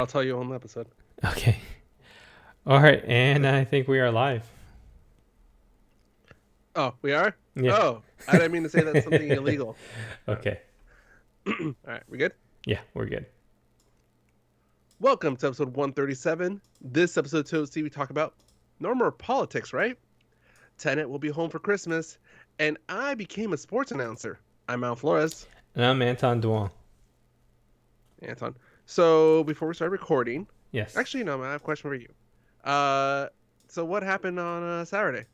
I'll tell you on the episode. Okay. All right, and I think we are live. Oh, we are? Yeah. Oh, I didn't mean to say that's something illegal. Okay. All right, we good? Yeah, we're good. Welcome to episode 137. This episode 2 we talk about no more politics, right? Tenet will be home for Christmas, and I became a sports announcer. I'm Al Flores. And I'm Anton Duan. Anton. So before we start recording, Yes. actually, no, I have a question for you. Uh, so what happened on Saturday?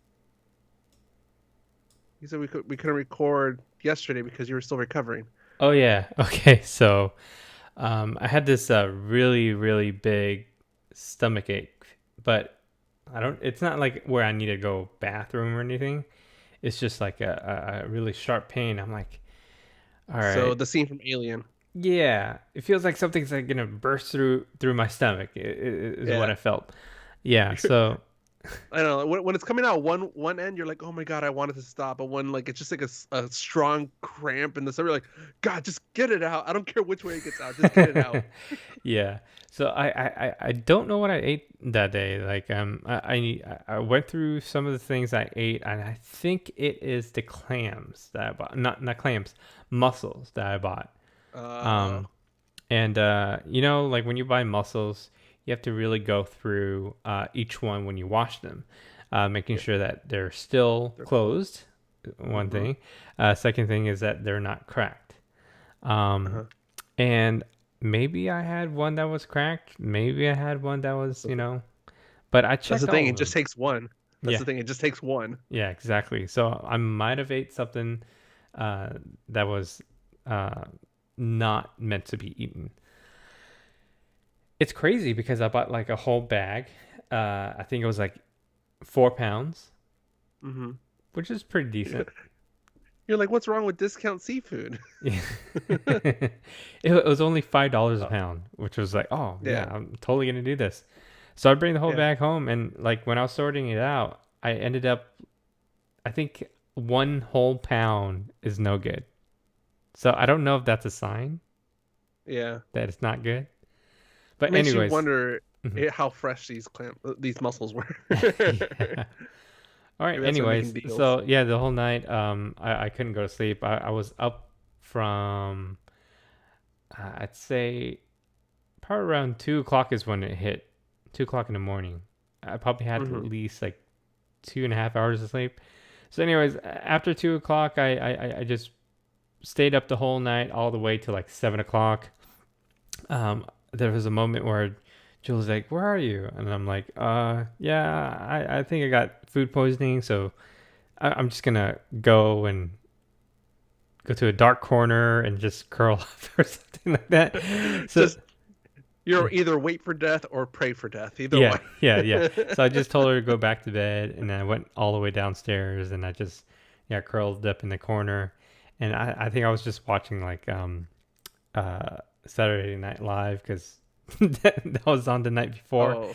You said we couldn't record yesterday because you were still recovering. Oh yeah. Okay. So, I had this really really big stomach ache, but I don't. It's not like where I need to go bathroom or anything. It's just like a really sharp pain. I'm like, all So right. the scene from Alien. Yeah. It feels like something's like gonna burst through my stomach. Is what Yeah. I felt. Yeah. So I don't know when it's coming out one end, you're like, oh my god, I want it to stop. But when like it's just like a strong cramp in the stomach, you're like, God, just get it out. I don't care which way it gets out, just get it out. yeah. So I don't know what I ate that day. Like I went through some of the things I ate, and I think it is the clams that I bought. Not clams, mussels that I bought. Uh, Um, and like when you buy mussels, you have to really go through each one when you wash them, making yeah, sure that they're still they're cool. closed. One Mm-hmm. thing. Second thing is that they're not cracked. Um, Uh-huh. and maybe I had one that was cracked. Maybe I had one that was, but I That's the checked thing. all It of just them. takes one. That's Yeah, the thing. It just takes one. yeah, exactly. So I might have ate something uh, that was uh, not meant to be eaten. It's crazy because I bought like a whole bag. I think it was like 4 pounds, Mm-hmm. which is pretty decent. You're like, what's wrong with discount seafood? Yeah. It was only $5 a pound, which was like, oh yeah, Yeah, I'm totally gonna do this. So I bring the whole yeah. bag home, and like when I was sorting it out, I ended up, I think 1 whole pound is no good. So I don't know if that's a sign Yeah. that it's not good. It But makes you anyways, wonder mhm. how fresh these mussels were. Yeah. All right. Maybe that's why they're making Anyways, deals. so yeah, the whole night, I couldn't go to sleep. I was up from, I'd say probably around 2 o'clock is when it hit. 2 o'clock in the morning. I probably had at Mm-hmm. least like 2.5 hours of sleep. So, anyways, after 2 o'clock, I just stayed up the whole night, all the way to like 7 o'clock. There was a moment where Julie's like, "Where are you?" And I'm like, yeah, I think I got food poisoning, so I'm just gonna go to a dark corner and just curl up or something like that." So Just you're yeah, either wait for death or pray for death. Either yeah, way. yeah, yeah. So I just told her to go back to bed, and then I went all the way downstairs, and I just curled up in the corner, and I think I was just watching like Saturday Night Live because that was on the night before. Oh,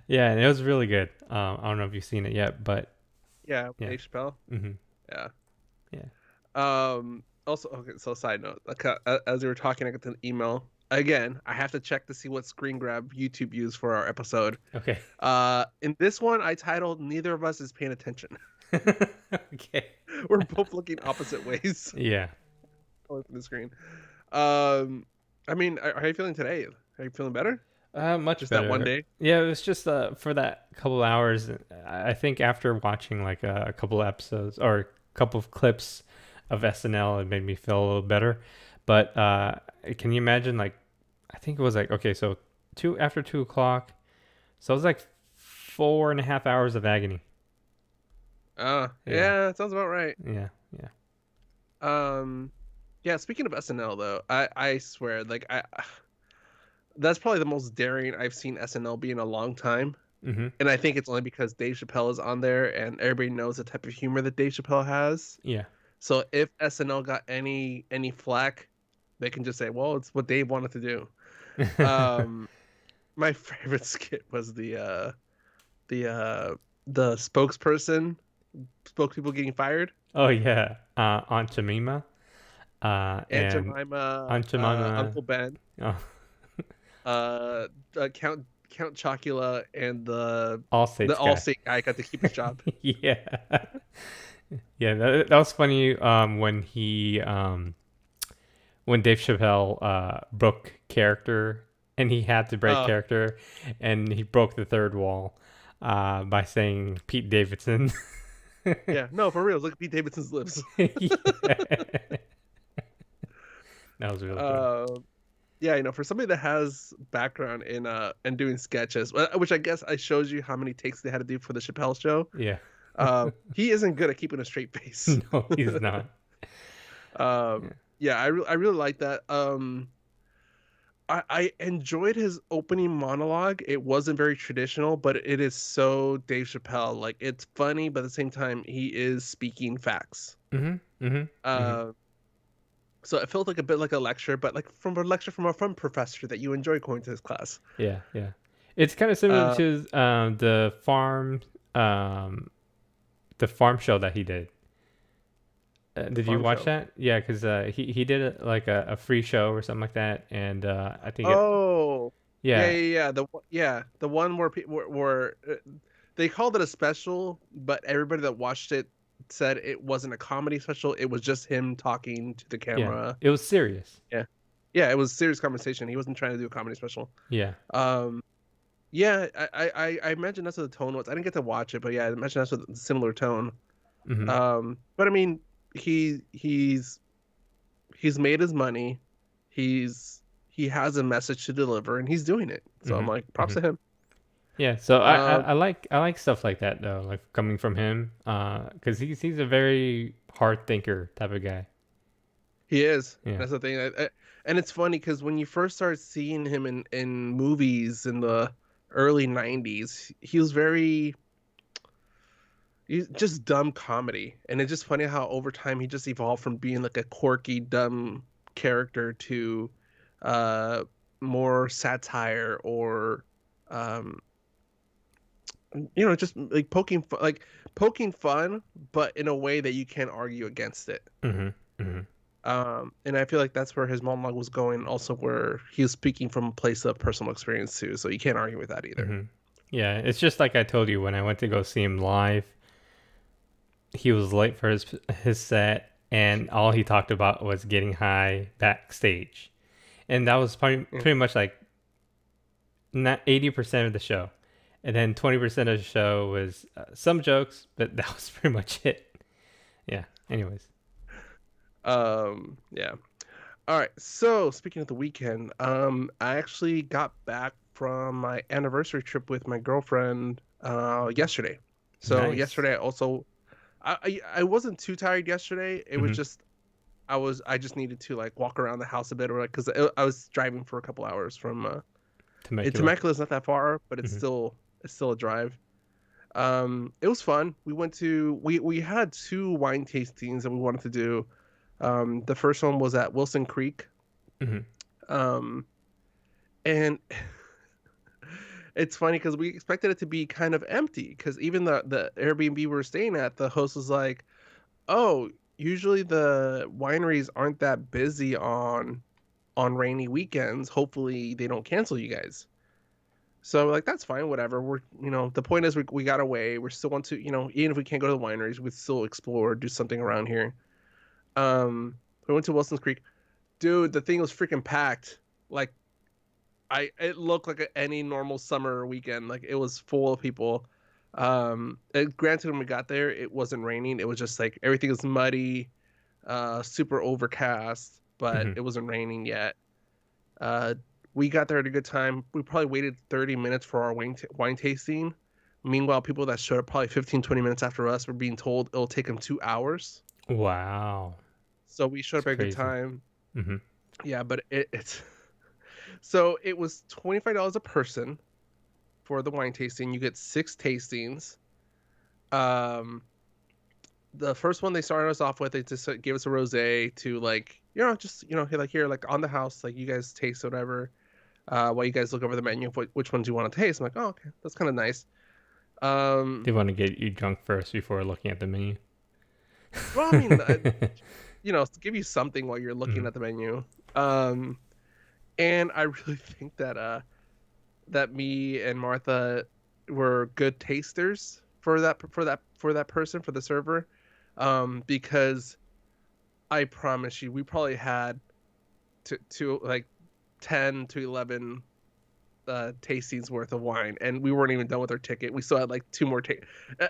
Yeah, and it was really good. I don't know if you've seen it yet, but yeah, yeah. Dave Chappelle. Hmm. Yeah. Yeah. Also, okay. So, side note, like, as we were talking, I got an email again. I have to check to see what screen grab YouTube used for our episode. Okay. In this one, I titled "Neither of us is paying attention." Okay. We're both looking opposite ways Yeah. away from the screen. Um, I mean, are you feeling today? Are you feeling better? Much Just that one better. day? Yeah, it was just for that couple hours. I think after watching like a couple episodes or a couple of clips of SNL, it made me feel a little better. But can you imagine? Like, I think it was like, okay, so after 2 o'clock, so it was like 4.5 hours of agony. Yeah, Yeah, that sounds about right. yeah, yeah. Um, yeah. Speaking of SNL, though, I swear, like, that's probably the most daring I've seen SNL be in a long time. Mm-hmm. And I think it's only because Dave Chappelle is on there, and everybody knows the type of humor that Dave Chappelle has. Yeah. So if SNL got any flack, they can just say, "Well, it's what Dave wanted to do." Um, my favorite skit was the the spokesperson, spokespeople getting fired. Oh yeah, Aunt Jemima, Aunt and Jemima, Aunt Jemima. Uncle Ben. Oh, uh, Count Chocula and the Allstate's guy. Allstate guy got to keep his job. Yeah. Yeah, that was funny when Dave Chappelle broke character and he had to break Uh, character and he broke the third wall by saying Pete Davidson. yeah, no, for real. Look at Pete Davidson's lips. Yeah. That was really funny. Uh, yeah, for somebody that has background in and doing sketches, which I guess I shows you how many takes they had to do for the Chappelle show. Yeah. He isn't good at keeping a straight face. No, he's not. Yeah. Yeah, I really like that. I enjoyed his opening monologue. It wasn't very traditional, but it is so Dave Chappelle. Like it's funny, but at the same time, he is speaking facts. Mm-hmm. Mm-hmm. Mm-hmm. Uh, so it felt like a bit like a lecture, but like from a lecture from a fun professor that you enjoy going to his class. Yeah, yeah. It's kind of similar Uh, to um, the farm show that he did. Did you Farm watch show. that? Yeah, because he did it like a free show or something like that, and I think it Oh, yeah, yeah yeah, yeah. The one where people were they called it a special, but everybody that watched it said it wasn't a comedy special. It was just him talking to the yeah camera. it was serious. Yeah, yeah. It was serious conversation. He wasn't trying to do a comedy special. Yeah. Um, yeah. I imagine that's what the tone was. I didn't get to watch it, but yeah, I imagine that's what the similar tone. Mm-hmm. But I mean, he's made his money. He has a message to deliver, and he's doing it. So I'm Mm-hmm. like, props Mm-hmm. to him. Yeah. So Um, I like stuff like that though, like coming from him, because he's a very hard thinker type of guy. he is. Yeah. That's the thing. And it's funny because when you first start seeing him in movies in the early '90s, he was he's just dumb comedy, and it's just funny how over time he just evolved from being like a quirky, dumb character to uh, more satire or um, just like poking fun, but in a way that you can't argue against it. Mm-hmm. Mm-hmm. And I feel like that's where his monologue was going, also where he was speaking from a place of personal experience too. So you can't argue with that either. Mm-hmm. Yeah. It's just like I told you when I went to go see him live. He was late for his set, and all he talked about was getting high backstage, and that was Yeah. pretty much like not 80% of the show, and then 20% of the show was some jokes, but that was pretty much it. Yeah. Anyways. Yeah. All right. So speaking of the weekend, I actually got back from my anniversary trip with my girlfriend yesterday. So Nice. yesterday I also I wasn't too tired yesterday. It was Mm-hmm. just I just needed to like walk around the house a bit, or like because I was driving for a couple hours from Temecula. Temecula is not that far, but Mm-hmm. it's still a drive. It was fun. We went to we had two wine tastings that we wanted to do. The first one was at Wilson Creek. Mm-hmm. Um, and it's funny because we expected it to be kind of empty because even the Airbnb we were staying at, the host was like, "Oh, usually the wineries aren't that busy on rainy weekends. Hopefully they don't cancel you guys." So like that's fine, whatever. We're the point is we got away. We still want to even if we can't go to the wineries, we still explore, do something around here. We went to Wilson's Creek. Dude, the thing was freaking packed. Like it looked like any normal summer weekend. Like it was full of people. Granted, when we got there, it wasn't raining. It was just like everything was muddy, super overcast, but Mm-hmm. it wasn't raining yet. Uh, we got there at a good time. We probably waited 30 minutes for our wine tasting. Meanwhile, people that showed up probably 15, 20 minutes after us were being told it'll take them 2 hours. Wow. So we showed It's up at a good crazy. time. Mm-hmm. Yeah, but it's so it was $25 a person for the wine tasting. You get 6 tastings. Um, the first one they started us off with, they just gave us a rosé to like, just hey, like here, like on the house, like you guys taste whatever. While you guys look over the menu of which ones you want to taste. I'm like, oh, okay, that's kind of nice. They want to get you drunk first before looking at the menu. Well, I mean, to give you something while you're looking Mm-hmm. at the menu. Um, And I really think that me and Martha were good tasters for that person, for the server, because I promise you, we probably had to like 10 to 11 tastings worth of wine, and we weren't even done with our ticket. We still had like two more.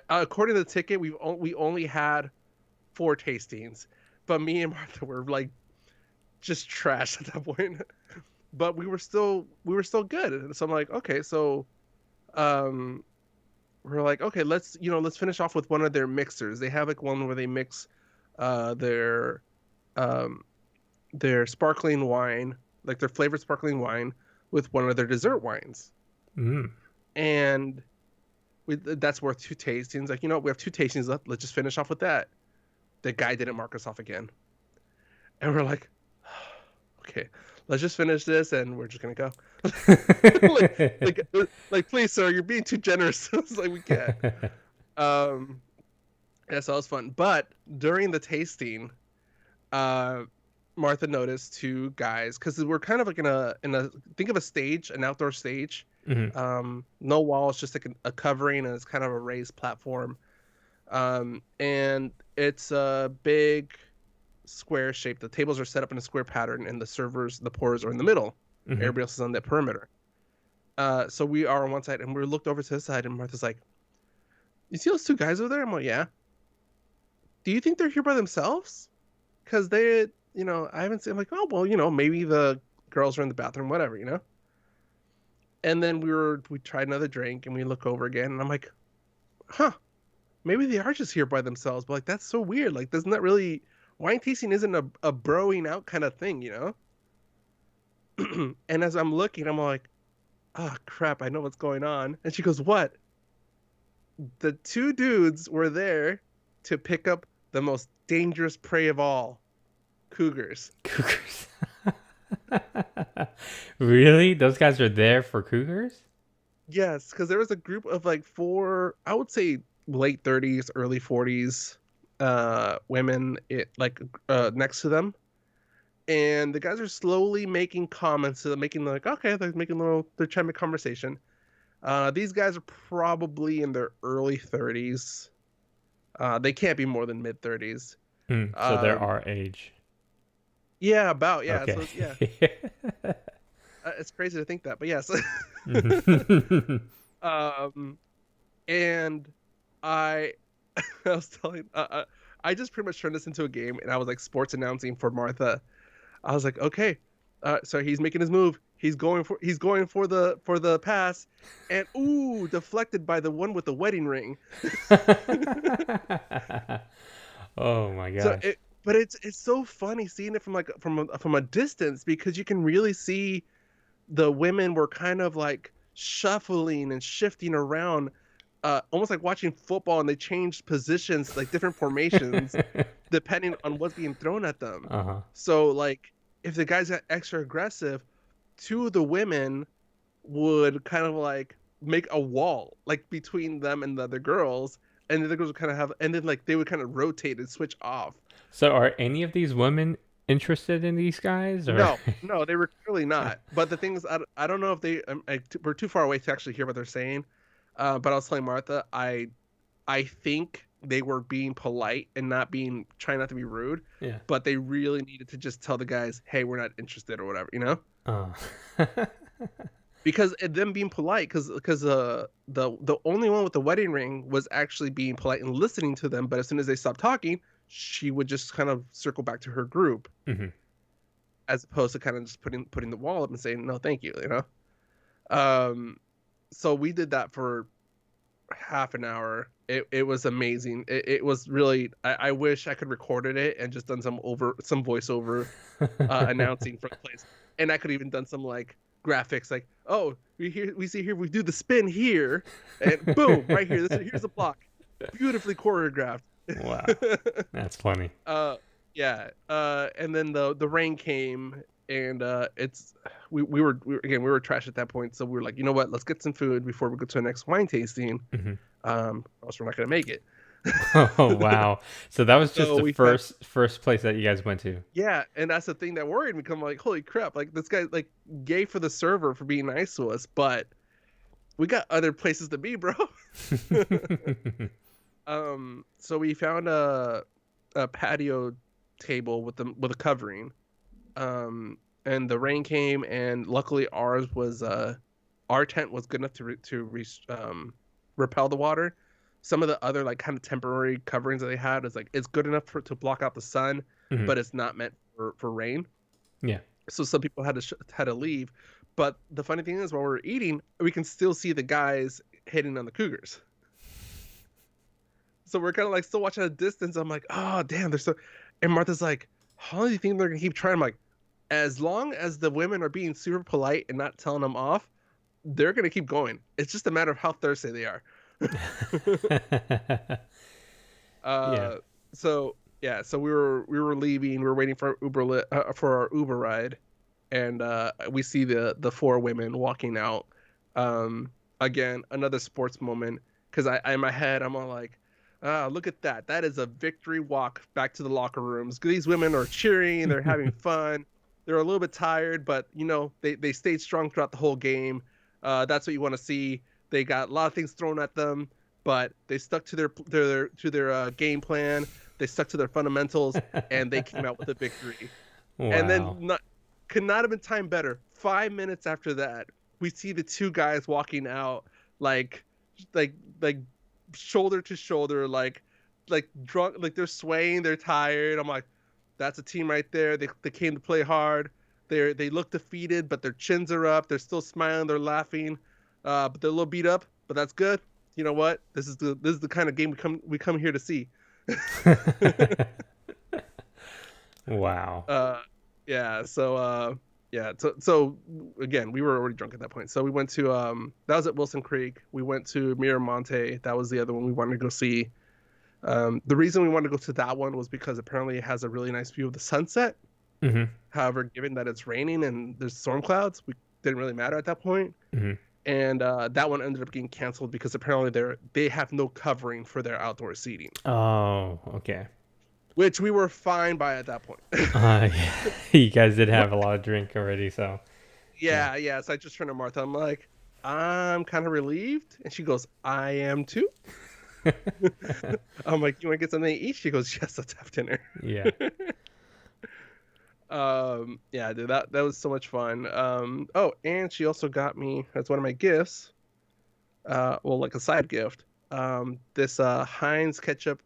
According to the ticket, we only had 4 tastings, but me and Martha were like just trash at that point. But we were still good. And so I'm like, okay, so um, we're like, okay, let's finish off with one of their mixers. They have like one where they mix uh, their um, their sparkling wine, like their flavored sparkling wine, with one of their dessert wines, Mm. and that's worth 2 tastings. Like, we have 2 tastings left. Let's just finish off with that. The guy didn't mark us off again, and we're like, okay, let's just finish this, and we're just gonna go. like, please, sir, you're being too generous. It's like we can't. Um, yeah, so that was fun. But during the tasting, uh, Martha noticed 2 guys, because we're kind of like in a think of a stage, an outdoor stage. Mhm. No walls, just like a covering, and it's kind of a raised platform. And it's a big square shape. The tables are set up in a square pattern, and the pourers are in the middle. Mhm. Everybody else is on the perimeter. So we are on one side, and we looked over to the side, and Martha's like, "You see those 2 guys over there?" I'm like, "Yeah." "Do you think they're here by themselves? Because I haven't seen." I'm like, "Oh, well, maybe the girls are in the bathroom, whatever." And then we tried another drink, and we look over again, and I'm like, "Huh, maybe they are just here by themselves." But like, that's so weird. Like, doesn't that really wine tasting isn't a broing out kind of thing? And as I'm looking, I'm like, "Oh crap, I know what's going on." And she goes, "What?" The 2 dudes were there to pick up the most dangerous prey of all, cougars. Cougars. Really? Those guys are there for cougars? Yes, because there was a group of like 4, I would say late 30s, early 40s, women, next to them, and the guys are slowly making comments to them, making like, okay, they're trying to make conversation. These guys are probably in their early 30s. They can't be more than mid 30s. So they're Um, our age. yeah, about, yeah. Okay. So yeah, it's crazy to think that, but yes. Mhm. um, and I, I was telling, I just pretty much turned this into a game, and I was like sports announcing for Martha. I was like, okay, so he's making his move. He's going for the pass, and ooh, deflected by the one with the wedding ring. Oh my So gosh. but it's so funny seeing it from a distance, because you can really see the women were kind of like shuffling and shifting around, almost like watching football, and they changed positions, like different formations, depending on what's being thrown at them. Uh-huh. So like, if the guys got extra aggressive, 2 of the women would kind of like make a wall like between them and the other girls, and the other girls would kind of have, and then like they would kind of rotate and switch off. So are any of these women interested in these guys or No, no, they were clearly not. But the thing is, I don't know if we're too far away to actually hear what they're saying. But I was telling Martha, I think they were being polite and trying not to be rude, yeah. but they really needed to just tell the guys, hey, we're not interested or whatever. Uh. Because them being polite, because the only one with the wedding ring was actually being polite and listening to them, but as soon as they stopped talking, she would just kind of circle back to her group, Mhm. as opposed to kind of just putting the wall up and saying no, thank you. Um, so we did that for half an hour. It was amazing. It was really. I wish I could recorded it and just done some voiceover announcing for the place, and I could even done some like graphics, like, oh, we see here, we do the spin here, and boom, right here. Here's the block, beautifully choreographed. Wow. That's funny. Yeah. And then the rain came, and we were trash at that point, so we were like, you know what, let's get some food before we go to the next wine tasting. Mhm. Else we're not gonna make it. Oh wow. So that was just So the we found, first place that you guys went to. yeah, and that's the thing that worried me. 'Cause I'm like, holy crap! Like this guy, like, gay for the server for being nice to us, but we got other places to be, bro. So we found a patio table with a covering. And the rain came, and luckily our tent was good enough repel the water. Some of the other like kind of temporary coverings that they had is like it's good enough to block out the sun, Mhm. but it's not meant for rain. Yeah. So some people had to leave. But the funny thing is, while we were eating, we can still see the guys hitting on the cougars. So we're kind of like still watching at a distance. I'm like, oh damn, they're so. And Martha's like, how do you think they're gonna keep trying? I'm like, as long as the women are being super polite and not telling them off, they're gonna keep going. It's just a matter of how thirsty they are. Yeah. uh, so yeah, so we were leaving. We were waiting for for our Uber ride, and we see the four women walking out. Um, Again, another sports moment because I in my head I'm all like, ah, look at that. That is a victory walk back to the locker rooms. These women are cheering. They're having fun. They're a little bit tired, but they stayed strong throughout the whole game. That's what you want to see. They got a lot of things thrown at them, but they stuck to their game plan. They stuck to their fundamentals, and they came out with a victory. And then Wow. could not have been timed better. 5 minutes after that, we see the two guys walking out like like shoulder to shoulder, like drunk, like they're swaying, they're tired. I'm like, that's a team right there. They came to play hard. They look defeated, but their chins are up. They're still smiling. They're laughing, but they're a little beat up. But that's good. You know what? This is the kind of game we come here to see. Wow. uh, yeah. Yeah. So again, we were already drunk at that point. So we went to that was at Wilson Creek. We went to Miramonte. That was the other one we wanted to go see. The reason we wanted to go to that one was because apparently it has a really nice view of the sunset. Mhm. However, given that it's raining and there's storm clouds, we didn't really matter at that point. Mhm. And that one ended up getting canceled because apparently they have no covering for their outdoor seating, Oh, okay. which we were fine by at that point. Yeah. You guys did have a lot of drink already, so yeah. Yeah, yeah. So I just turned to Martha. I'm like, I'm kind of relieved, and she goes, I am too. I'm like, you want to get something to eat? She goes, yes, let's have dinner. Yeah. Yeah, dude, that was so much fun. Oh, and she also got me as one of my gifts, well, like a side gift, this Heinz ketchup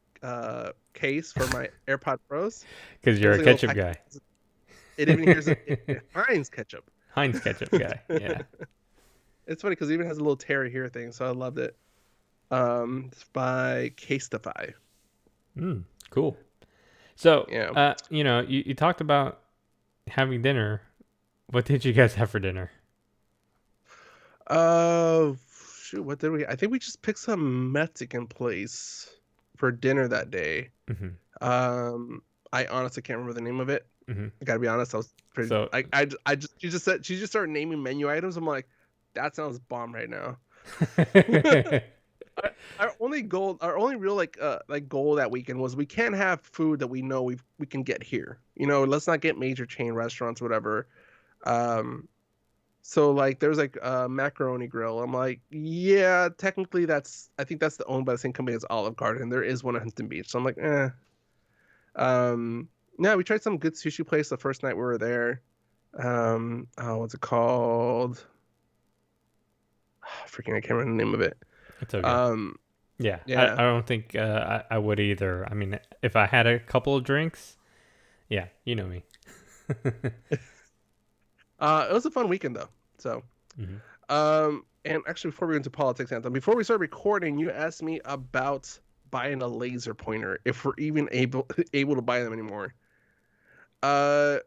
case for my AirPod Pros. Because It you're was a like a little ketchup pack. guy. It even here's Heinz ketchup. Heinz ketchup guy. Yeah. It's funny because it even has a little Terry here thing, so I loved it. It's by Casetify. Cool. So, Yeah. you talked about having dinner. What did you guys have for dinner? Uh, Shoot, what did we? I think we just picked some Mexican place for dinner that day. Mhm. I honestly can't remember the name of it. Mhm. I gotta be honest. I was pretty. So, I just she just started naming menu items. I'm like, that sounds bomb right now. Our only real like goal that weekend was we can't have food that we know we can get here. Let's not get major chain restaurants, whatever. Um, so like there's like a macaroni grill. I'm like, yeah, technically I think that's the owned by the same company as Olive Garden. There is one at Huntington Beach, so I'm like, eh. Yeah, we tried some good sushi place the first night we were there. Oh, what's it called? Freaking, I can't remember the name of it. it's okay. Um, Yeah. I yeah. don't think I would either. I mean, if I had a couple of drinks, yeah, you know me. It was a fun weekend though. So, Mhm. and actually, before we go into politics, Anthem, before we start recording, you asked me about buying a laser pointer if we're even able to buy them anymore. Uh,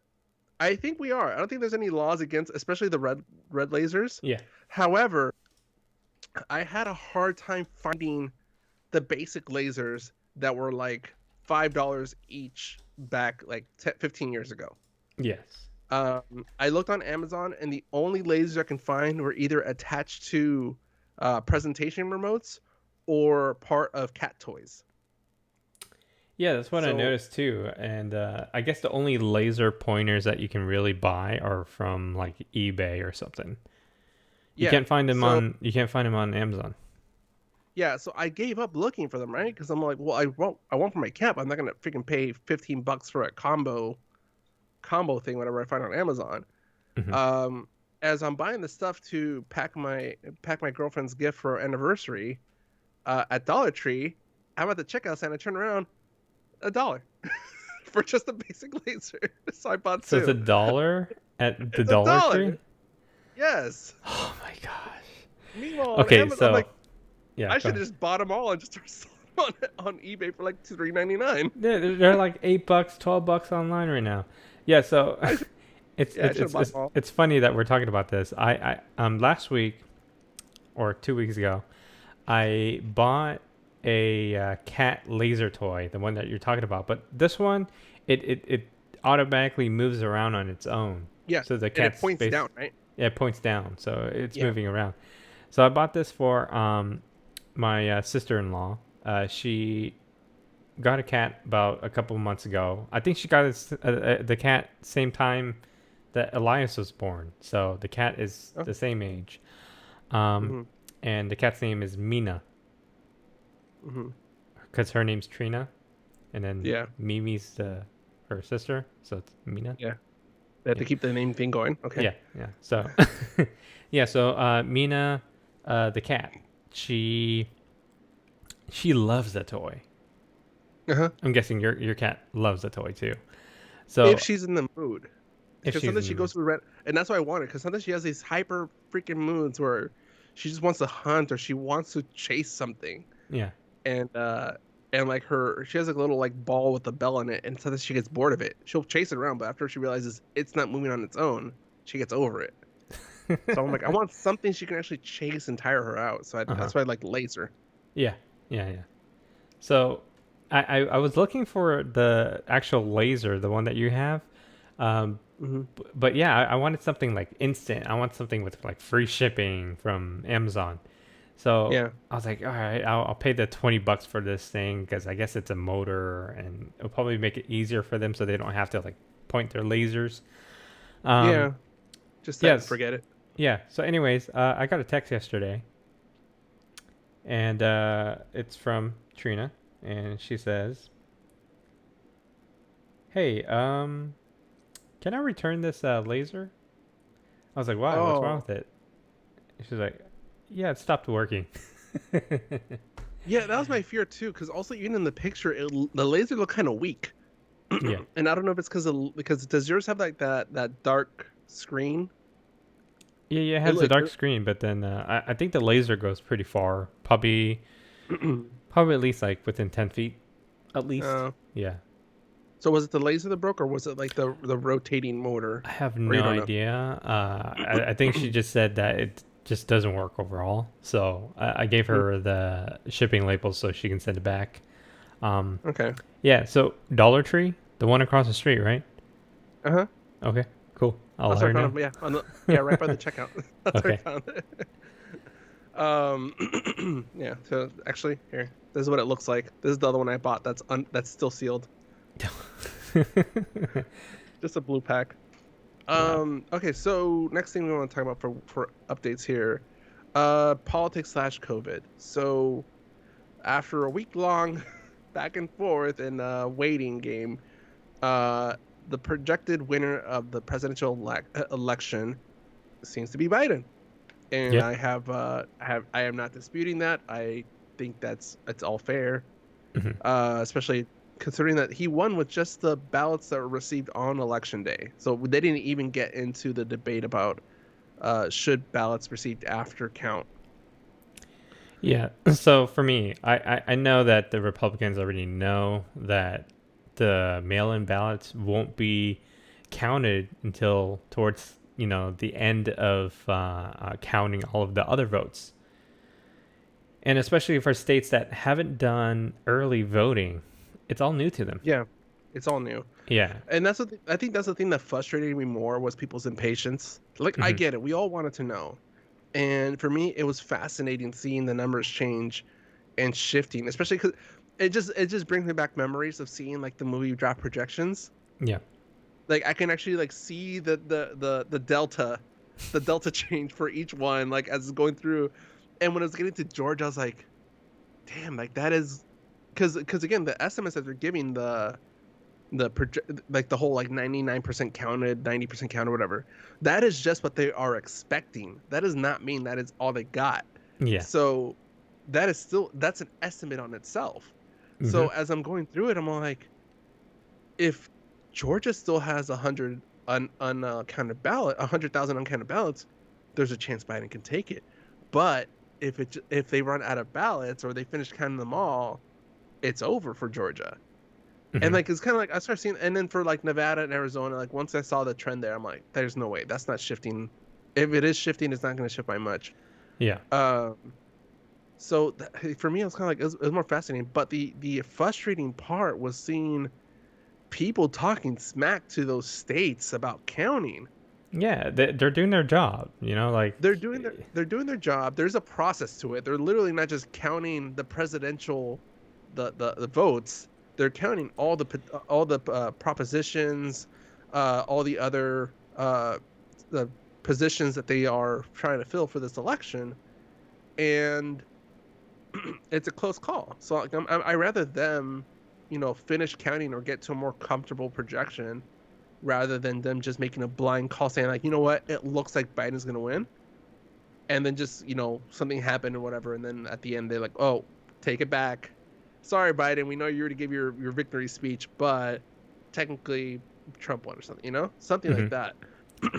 I think we are. I don't think there's any laws against, especially the red lasers. Yeah. However, I had a hard time finding the basic lasers that were like $5 each back like 15 years ago. Yes. I looked on Amazon, and the only lasers I can find were either attached to presentation remotes or part of cat toys. Yeah, that's what I So noticed too. And I guess the only laser pointers that you can really buy are from like eBay or something. yeah, so You can't find them on Amazon. yeah, so I gave up looking for them, right? Because I'm like, well, I want for my camp. I'm not gonna freaking pay $15 for a combo thing, whatever I find on Amazon. Hmm. Um, as I'm buying the stuff to pack my girlfriend's gift for her anniversary, at Dollar Tree, I'm at the checkout stand. I turn around, $1 for just a basic laser. So I bought So it's a two. dollar at the It's a Dollar Tree? dollar. Yes. Oh my gosh. Meanwhile, on Okay, Amazon, I'm so like, yeah, I go should have ahead. just bought them all and just started selling them on eBay for like $3.99. They're like $8, $12 online right now. Yeah, so I should, it's yeah, I it's should have it's bought it's them all. it's funny that we're talking about this. I last week or 2 weeks ago, I bought a cat laser toy, the one that you're talking about. But this one, it automatically moves around on its own. Yeah, So the and it cat's points space, down, right? yeah, it points down, so it's Yeah. moving around. So I bought this for my sister-in-law. She got a cat about a couple of months ago. I think she got the cat same time that Elias was born. So the cat is Oh, the same age. Um, mm-hmm, and the cat's name is Mina mm-hmm. because her name's Trina, and then Yeah, Mimi's her sister, so it's Mina. yeah. They have Yeah, to keep the name thing going. Okay. yeah. So, yeah. So Mina, the cat, she she loves the toy. Uh-huh. I'm guessing your cat loves the toy too. If So she's in the mood. if Because she's sometimes in she the goes mood, through red, and that's why I want it. Because sometimes she has these hyper freaking moods where she just wants to hunt or she wants to chase something, yeah. and like she has like a little like ball with a bell in it, and sometimes she gets bored of it. She'll chase it around, but after she realizes it's not moving on its own, she gets over it. So I'm like, I want something she can actually chase and tire her out. So Uh huh. that's why I like laser. Yeah, yeah. So I was looking for the actual laser, the one that you have. Um, Hmm. but yeah, I wanted something like instant. I want something with like free shipping from Amazon. So Yeah, I was like, all right, I'll pay the $20 for this thing because I guess it's a motor and it'll probably make it easier for them so they don't have to like point their lasers. Um, yeah. Just set and yes, forget it. yeah. So, anyways, I got a text yesterday and it's from Trina and she says, "Hey, can I return this laser?" I was like, "Why? What's wrong Oh, with it?" She's like, "Yeah, it stopped working." yeah. That was my fear too. Because also even in the picture, the laser looked kind of weak. Yeah. And I don't know if it's because does yours have like that dark screen? Yeah, it It has a like dark screen, but then I think the laser goes pretty far. Probably at least like within 10 feet, at least. uh, Yeah. so was it the laser that broke, or was it like the rotating motor? I have Or you no don't know? idea. I think she just said that it just doesn't work overall. So I gave Hmm, her the shipping labels so she can send it back. Um, okay. yeah, so Dollar Tree, the one across the street, right? Uh huh. Okay, cool. I'll That's let where her I found know. them. Yeah, yeah, right by the checkout. That's where I Okay. found it. Yeah. So actually, here, this is what it looks like. This is the other one I bought. That's still sealed. Just a blue pack. Wow. Okay, so next thing we want to talk about for updates here, politics slash COVID. So after a week long back and forth and waiting game, uh, the projected winner of the presidential election seems to be Biden, and Yeah. I am not disputing that. I think it's all fair, Hmm. especially considering that he won with just the ballots that were received on election day. So they didn't even get into the debate about should ballots received after count. Yeah. So for me, I know that the Republicans already know that the mail-in ballots won't be counted until towards the end of counting all of the other votes, and especially for states that haven't done early voting, it's all new to them. Yeah, it's all new. Yeah. And I think that's the thing that frustrated me more was people's impatience. Like I Hmm. get it, we all wanted to know, and for me, it was fascinating seeing the numbers change and shifting, especially because it just brings me back memories of seeing like the movie draft projections. Yeah. Like I can actually like see the delta change for each one like as it's going through. And when I was getting to George, I was like, damn, like that is because again the estimates that they're giving like the whole like 99% counted, 90% counted, whatever, that is just what they are expecting. That does not mean that is all they got. Yeah. So that's an estimate on itself. Mm-hmm. So as I'm going through it, I'm like, if Georgia still has 100 uncounted ballot, 100,000 uncounted ballots, there's a chance Biden can take it. But if they run out of ballots or they finish counting them all, it's over for Georgia. And Mm-hmm. like it's kind of like I started seeing, and then for like Nevada and Arizona, like once I saw the trend there, I'm like, there's no way that's not shifting. If it is shifting, it's not going to shift by much. Yeah. So for me, it was kind of like it was more fascinating. But the frustrating part was seeing people talking smack to those states about counting. Yeah, they're doing their job, like. They're doing their job. There's a process to it. They're literally not just counting the presidential the votes. They're counting all the propositions, all the other the positions that they are trying to fill for this election, and it's a close call. So like, I rather them, finish counting or get to a more comfortable projection rather than them just making a blind call saying like, you know what, it looks like Biden's gonna win, and then just something happened or whatever, and then at the end they're like, oh, take it back. Sorry, Biden, we know you already gave your victory speech, but technically Trump won or something, something like Mm-hmm. that,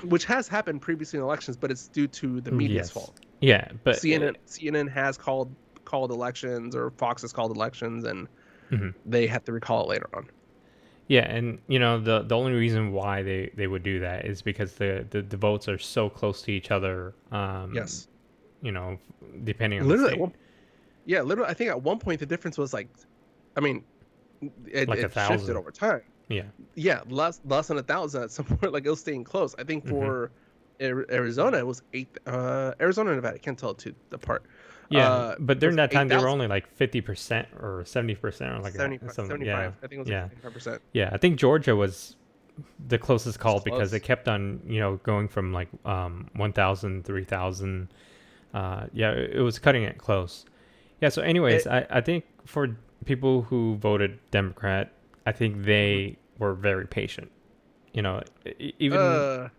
which has happened previously in elections, but it's due to the media's Yes. fault. Yeah, but CNN has called elections, or Fox has called elections, and Mhm. they have to recall it later on. Yeah, and the only reason why they would do that is because the votes are so close to each other. Yes, You know, depending on the literally. state, Literally. I think at one point the difference was like, I mean, like it shifted 1,000. over time. Yeah. Yeah, less than 1,000 at some point. Like it was staying close. I think Mm-hmm. for Arizona it was 8. Arizona and Nevada, I can't tell it apart. Yeah, but during Was that time they were 8,000. only like 50% or 70% or like that. 75, Something. 75. Yeah. I think it was like Yeah. 75%. Yeah. I think Georgia was the closest call because it Close. kept on going from like 1,000, 3,000. Yeah, it was cutting it close. Yeah. So, anyways, It, I think for people who voted Democrat, I think mhm. they were very patient. Even uh,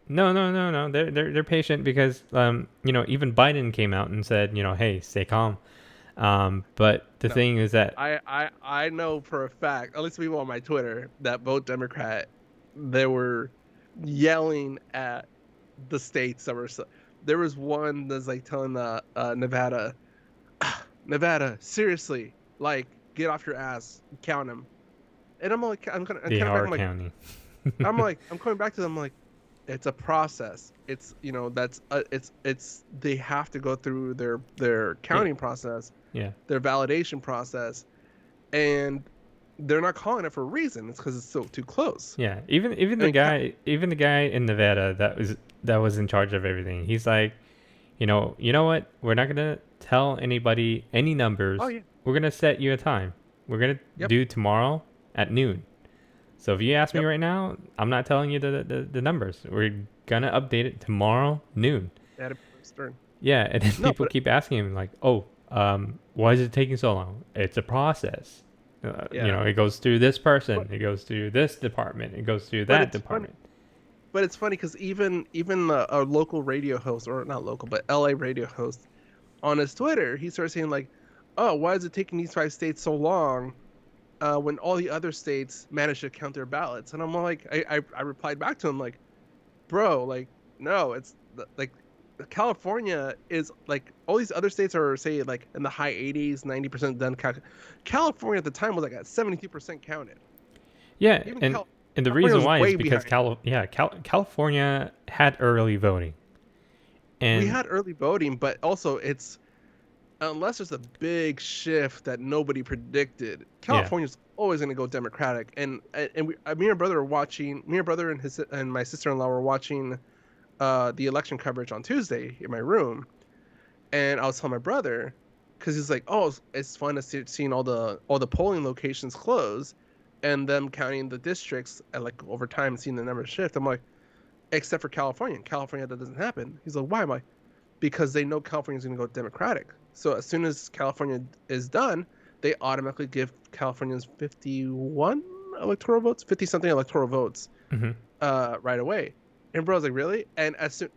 no. They're patient because even Biden came out and said hey, stay calm. But the no. thing is that I know for a fact, at least people on my Twitter that vote Democrat, they were yelling at the states that were. There was one that's like telling Nevada, Nevada, seriously, like get off your ass, count them. And I'm kind they of back. are counting. I'm coming back to them like, it's a process. It's that's it's they have to go through their Yeah, counting process, yeah, their validation process, and they're not calling it for a reason. It's because it's so too close. yeah. Even I the mean, guy in Nevada that was in charge of everything. He's like, you know what? We're not gonna tell anybody any oh numbers. yeah, We're gonna set you a time. We're gonna yep, do tomorrow at noon. So if you ask me yep. right now, I'm not telling you the numbers. We're gonna update it tomorrow noon. They had to be very stern. Yeah, and then No, people but keep asking him like, "Oh, why is it taking so long?" It's a process. yeah, It goes through this person, but it goes through this department, it goes through but that it's funny. department. But it's funny because even a local radio host, or not local, but LA radio host, on his Twitter, he started saying like, "Oh, why is it taking these 5 states so long when all the other states managed to count their ballots?" And I'm like, I replied back to him like, "Bro, like, no, it's like California is like all these other states are say like in the high 80s, 90% done. California at the time was like at 72% counted. Yeah, Even and the California reason was why is way because behind. California had early voting, We and had early voting, but also it's unless there's a big shift that nobody predicted, yeah, California's always going to go Democratic. And me and my brother were watching. Me and brother and my sister-in-law were watching the election coverage on Tuesday in my room, and I was telling my brother, because he's like, oh, it's fun to seeing all the polling locations close, and them counting the districts and like over time seeing the numbers shift. I'm like, except for California. In California, that doesn't happen. He's like, why am I? Because they know California's going to go Democratic. So as soon as California is done, they automatically give Californians 51 electoral votes, 50 something electoral votes, right away. And bro, I was like, really? And as soon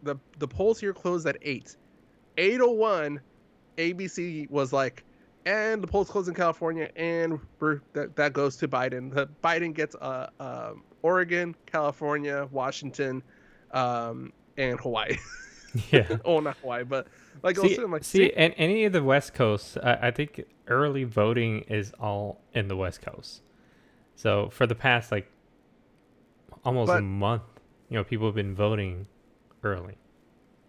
the polls here closed at 8:01, ABC was like, and the polls closed in California, and that goes to Biden. Biden gets Oregon, California, Washington, and Hawaii. Yeah. Oh, not Hawaii, but like See, also I'm like, see, and any of the West Coast, I think early voting is all in the West Coast. So for the past like almost a but month, people have been voting early.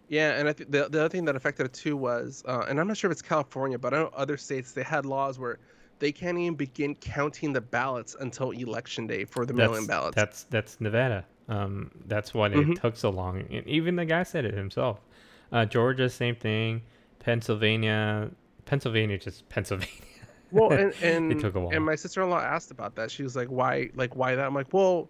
yeah, and I think the other thing that affected it too was, and I'm not sure if it's California, but I know other states they had laws where they can't even begin counting the ballots until election day for the mail-in That's ballots. that's Nevada. That's why it Hmm. took so long. And even the guy said it himself. Georgia, same thing. Pennsylvania, just Pennsylvania. Well, and It and took a and while. my sister-in-law asked about that. She was like, why that? I'm like, well,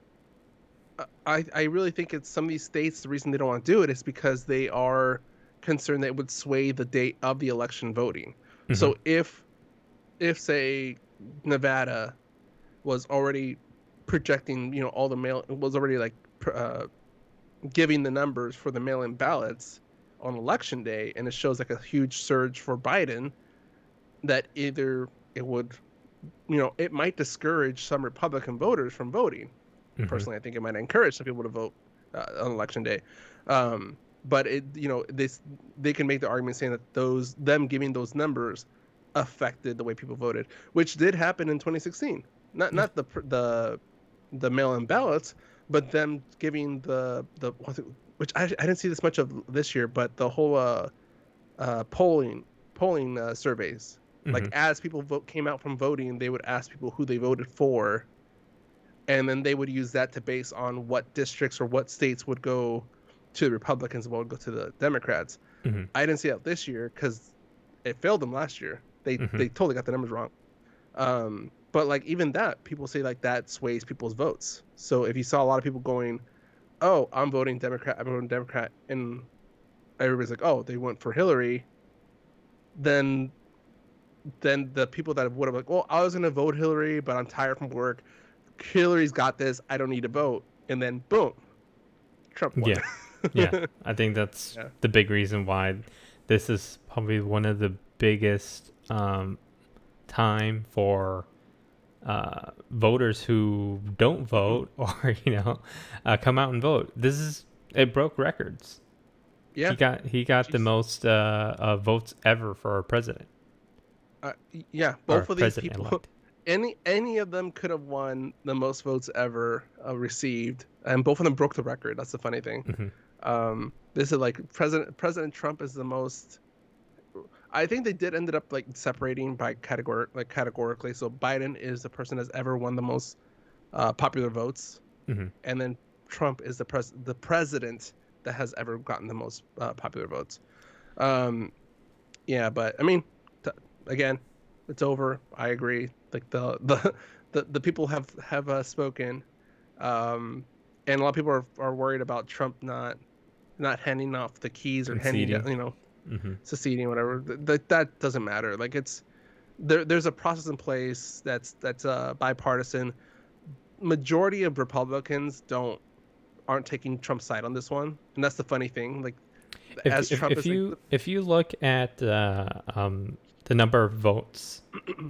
I really think it's some of these states, the reason they don't want to do it is because they are concerned that it would sway the date of the election voting. Hmm. So if say Nevada was already projecting, all the mail was already like giving the numbers for the mail-in ballots on election day, and it shows like a huge surge for Biden, that either it would, it might discourage some Republican voters from voting. Hmm. Personally, I think it might encourage some people to vote on election day. But they can make the argument saying that them giving those numbers affected the way people voted, which did happen in 2016. Yeah. Not the mail-in ballots, but them giving which I didn't see this much of this year, but the whole polling surveys. Like Hmm. as people came out from voting, they would ask people who they voted for, and then they would use that to base on what districts or what states would go to the Republicans and what would go to the Democrats. Hmm. I didn't see that this year because it failed them last year. They Hmm. they totally got the numbers wrong. But like even that, people say like that sways people's votes. So if you saw a lot of people going, "Oh, I'm voting Democrat," and everybody's like, "Oh, they went for Hillary," then the people that would have like, "Well, I was gonna vote Hillary, but I'm tired from work. Hillary's got this. I don't need to vote." And then boom, Trump won. Yeah. Yeah. I think that's Yeah. the big reason why this is probably one of the biggest time for voters who don't Mhm. vote or come out and vote. It broke records. Yeah. He got the Jeez. most votes ever for a president Yeah. or Both of these president people, elect. any of them could have won the most votes ever received, and both of them broke the record. That's the funny thing. Hmm. This is like President Trump is the most. I think they did ended up like separating by categorically. So Biden is the person that's ever won the most popular votes, Hmm. and then Trump is the president that has ever gotten the most popular votes. Um, yeah, but I mean, again, it's over. I agree. Like the people have spoken, and a lot of people are worried about Trump not handing off the keys or handing Conceding. down, Hmm. seceding, whatever. That doesn't matter. Like it's there's a process in place that's bipartisan. Majority of Republicans aren't taking Trump's side on this one, and that's the funny thing. Like If as if Trump if is like, you if you look at the number of votes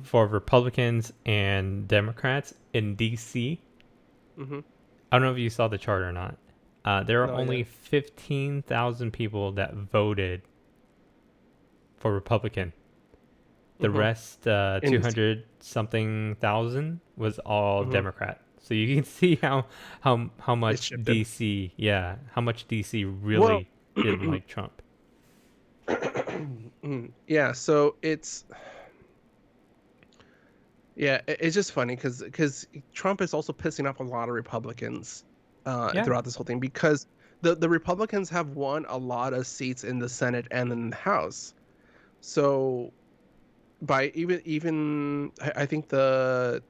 for Republicans and Democrats in D.C., hmm I don't know if you saw the chart or not. There are no, yeah, only 15,000 people that voted for Republican. The hmm rest, in DC. 200 something thousand, was all Hmm. Democrat. So you can see how It's much shifted. DC, yeah, how much DC Well, really didn't like Trump. yeah. So it's just funny because Trump is also pissing off a lot of Republicans Yeah. throughout this whole thing because the Republicans have won a lot of seats in the Senate and in the House. So by even I think the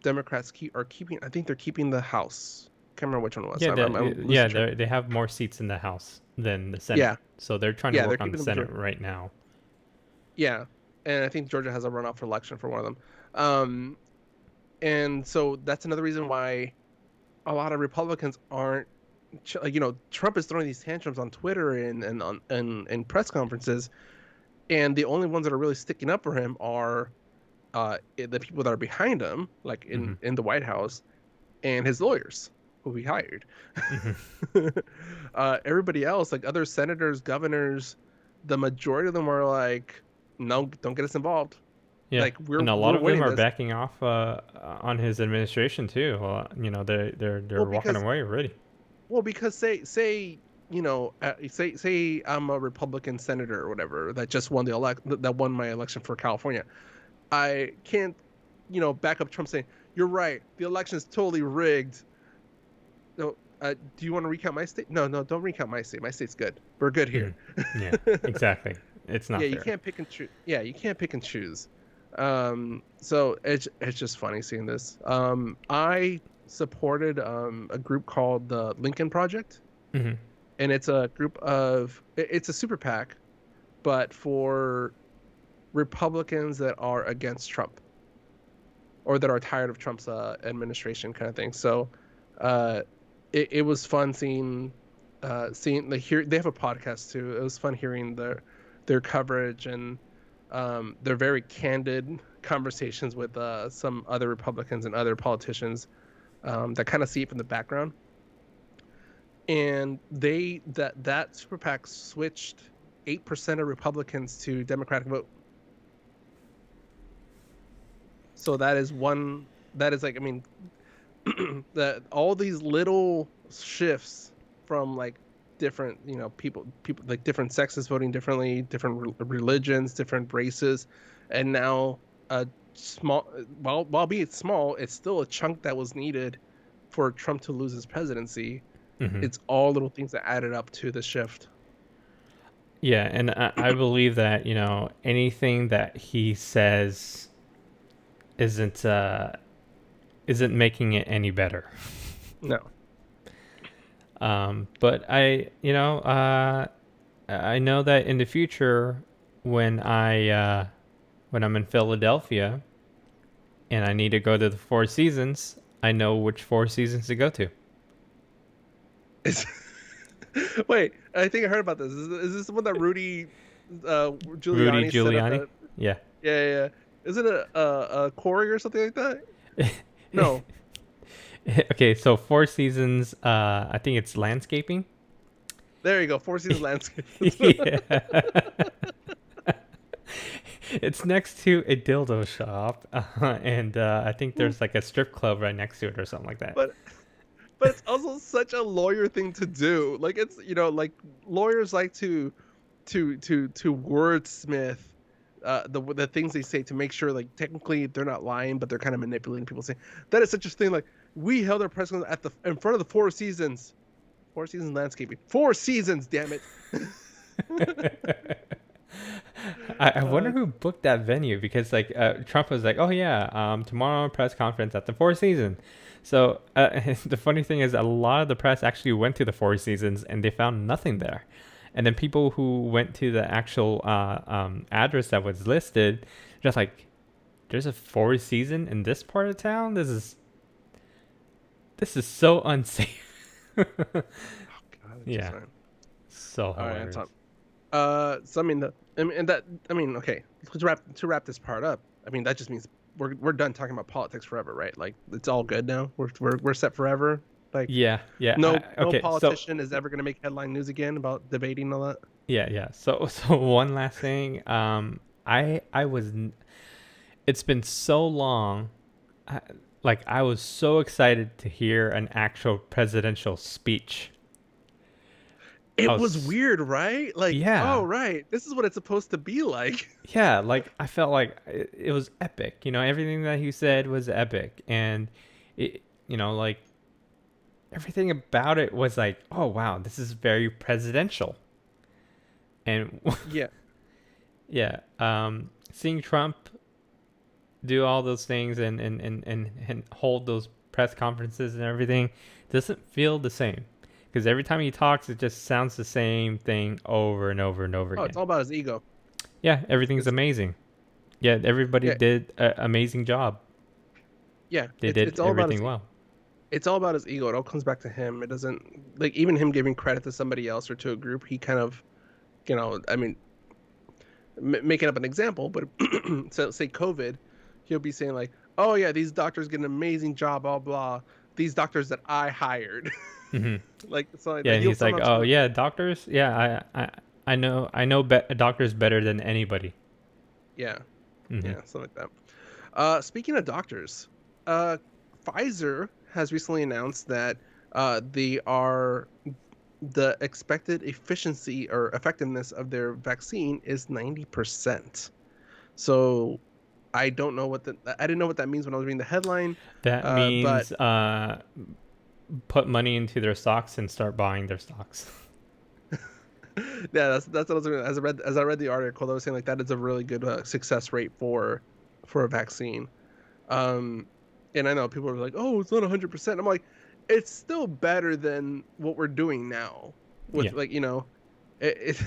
Democrats are keeping. I think they're keeping the House. Can't remember which one it was. Yeah, I'm yeah, losing track. they have more seats in the House than the Senate, Yeah, so they're trying to yeah, they're work on the keeping the Senate majority. right now. Yeah, and I think Georgia has a runoff for election for one of them. Um, and so that's another reason why a lot of Republicans aren't. Like, Trump is throwing these tantrums on Twitter and on and press conferences, and the only ones that are really sticking up for him are the people that are behind him, like Hmm. in the White House, and his lawyers who he hired. Hmm. Everybody else, like other senators, governors, the majority of them are like, no, don't get us involved. Yeah, Like we're and a lot we're of them winning are this. backing off on his administration too. They're Well, walking because away already. because say say I'm a Republican senator or whatever that just won that won my election for California. I can't back up Trump saying you're right. The election is totally rigged. No, do you want to recount my state? No, no, don't recount my state. My state's good. We're good Mhm. here. Yeah, exactly. It's Yeah, not you fair. can't pick and choose. Yeah, you can't pick and choose. So it's just funny seeing this. I supported a group called the Lincoln Project, Hmm. and it's a group of it's a super PAC, but for Republicans that are against Trump or that are tired of Trump's administration, kind of thing. So, uh, it was fun seeing like here they have a podcast too. It was fun hearing their coverage and their very candid conversations with some other Republicans and other politicians that kind of see it from the background. And that super PAC switched 8% of Republicans to Democratic vote. So that is one that is like I mean that all these little shifts from like different people like different sexes voting differently, different religions, different races, and now a small while being small, it's still a chunk that was needed for Trump to lose his presidency. Hmm. It's all little things that added up to the shift. Yeah, and I believe that anything that he says isn't isn't making it any better. No. But I know that in the future, when when I'm in Philadelphia and I need to go to the Four Seasons, I know which Four Seasons to go to. It's, wait, I think I heard about this. Is this the one that Rudy Rudy Giuliani set up Giuliani. that Yeah. yeah, yeah, yeah. Isn't it a quarry or something like that? No. Okay, so Four Seasons. I think it's landscaping. There you go. Four Seasons Landscape. Yeah. It's next to a dildo shop, and I think there's like a strip club right next to it or something like that. but but it's also such a lawyer thing to do. Like it's like lawyers like to wordsmith the things they say to make sure like technically they're not lying, but they're kind of manipulating people. Saying that is such a thing. Like we held our press conference in front of the Four Seasons Landscaping. Four Seasons, damn it. I wonder uh, who booked that venue because like Trump was like, oh yeah, tomorrow press conference at the Four Seasons. So the funny thing is, a lot of the press actually went to the Four Seasons and they found nothing there. And then people who went to the actual address that was listed, just like, there's a Four Season in this part of town. This is so unsafe. oh God, it's just Yeah, fine. so All right, that's hilarious. on. So I mean, okay. To wrap this part up. I mean, that just means we're done talking about politics forever, right? Like it's all good now. We're set forever. Like Yeah, yeah. no Okay, so politician is ever gonna make headline news again about debating all that. yeah, yeah. So one last thing. I was. It's been so long. I, like I was so excited to hear an actual presidential speech. I It was was, weird, right? Like, oh yeah, right, this is what it's supposed to be like. yeah. Like I felt like it was epic. Everything that he said was epic, and it, like everything about it was like, oh wow, this is very presidential. And Yeah. Yeah. Seeing Trump do all those things and hold those press conferences and everything doesn't feel the same. Because every time he talks, it just sounds the same thing over and over and over Oh, it's again. all about his ego. Yeah, everything's It's amazing. Yeah, everybody yeah, did an amazing job. yeah. They It's did all about his everything well. it's all about his ego. It all comes back to him. It doesn't like even him giving credit to somebody else or to a group. He kind of, I mean, making up an example, but so say COVID, he'll be saying like, "Oh yeah, these doctors get an amazing job, blah blah. These doctors that I hired." Hmm. Like so Yeah, like and he'll he's like, somehow "Oh try to, yeah, doctors. Yeah, I know doctors better than anybody." yeah, Hmm. yeah, something like that. Speaking of doctors, uh, Pfizer has recently announced that they are the expected efficiency or effectiveness of their vaccine is 90%. So I didn't know what that means when I was reading the headline. That But means put money into their stocks and start buying their stocks. yeah, that's what I was as I read the article. They were saying like that is a really good success rate for a vaccine. Um, and I know people are like, oh, it's not 100%. I'm like, it's still better than what we're doing now with Yeah. like it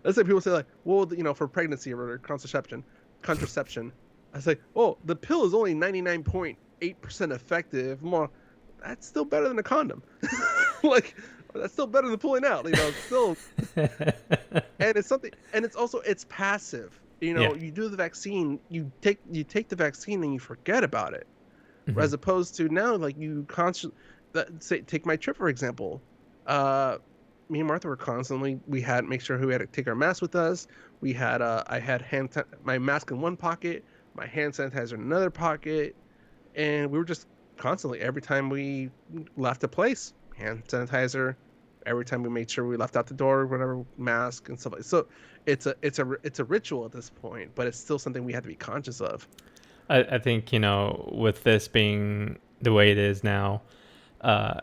let's say people say like, well, for pregnancy or contraception. I say, oh, the pill is only 99.8% effective. More, that's still better than a condom. Like that's still better than pulling out. It's still, and it's something, and it's also it's passive. Yeah. You do the vaccine, you take the vaccine and you forget about it, Hmm. as opposed to now like you constantly, say take my trip for example. uh Me and Martha were constantly, we had make sure we had to take our mask with us. We had I had my mask in one pocket, my hand sanitizer in another pocket, and we were just constantly, every time we left a place, hand sanitizer. Every time we made sure we left out the door, whatever, mask and stuff like. So it's a ritual at this point, but it's still something we have to be conscious of. I think with this being the way it is now, uh,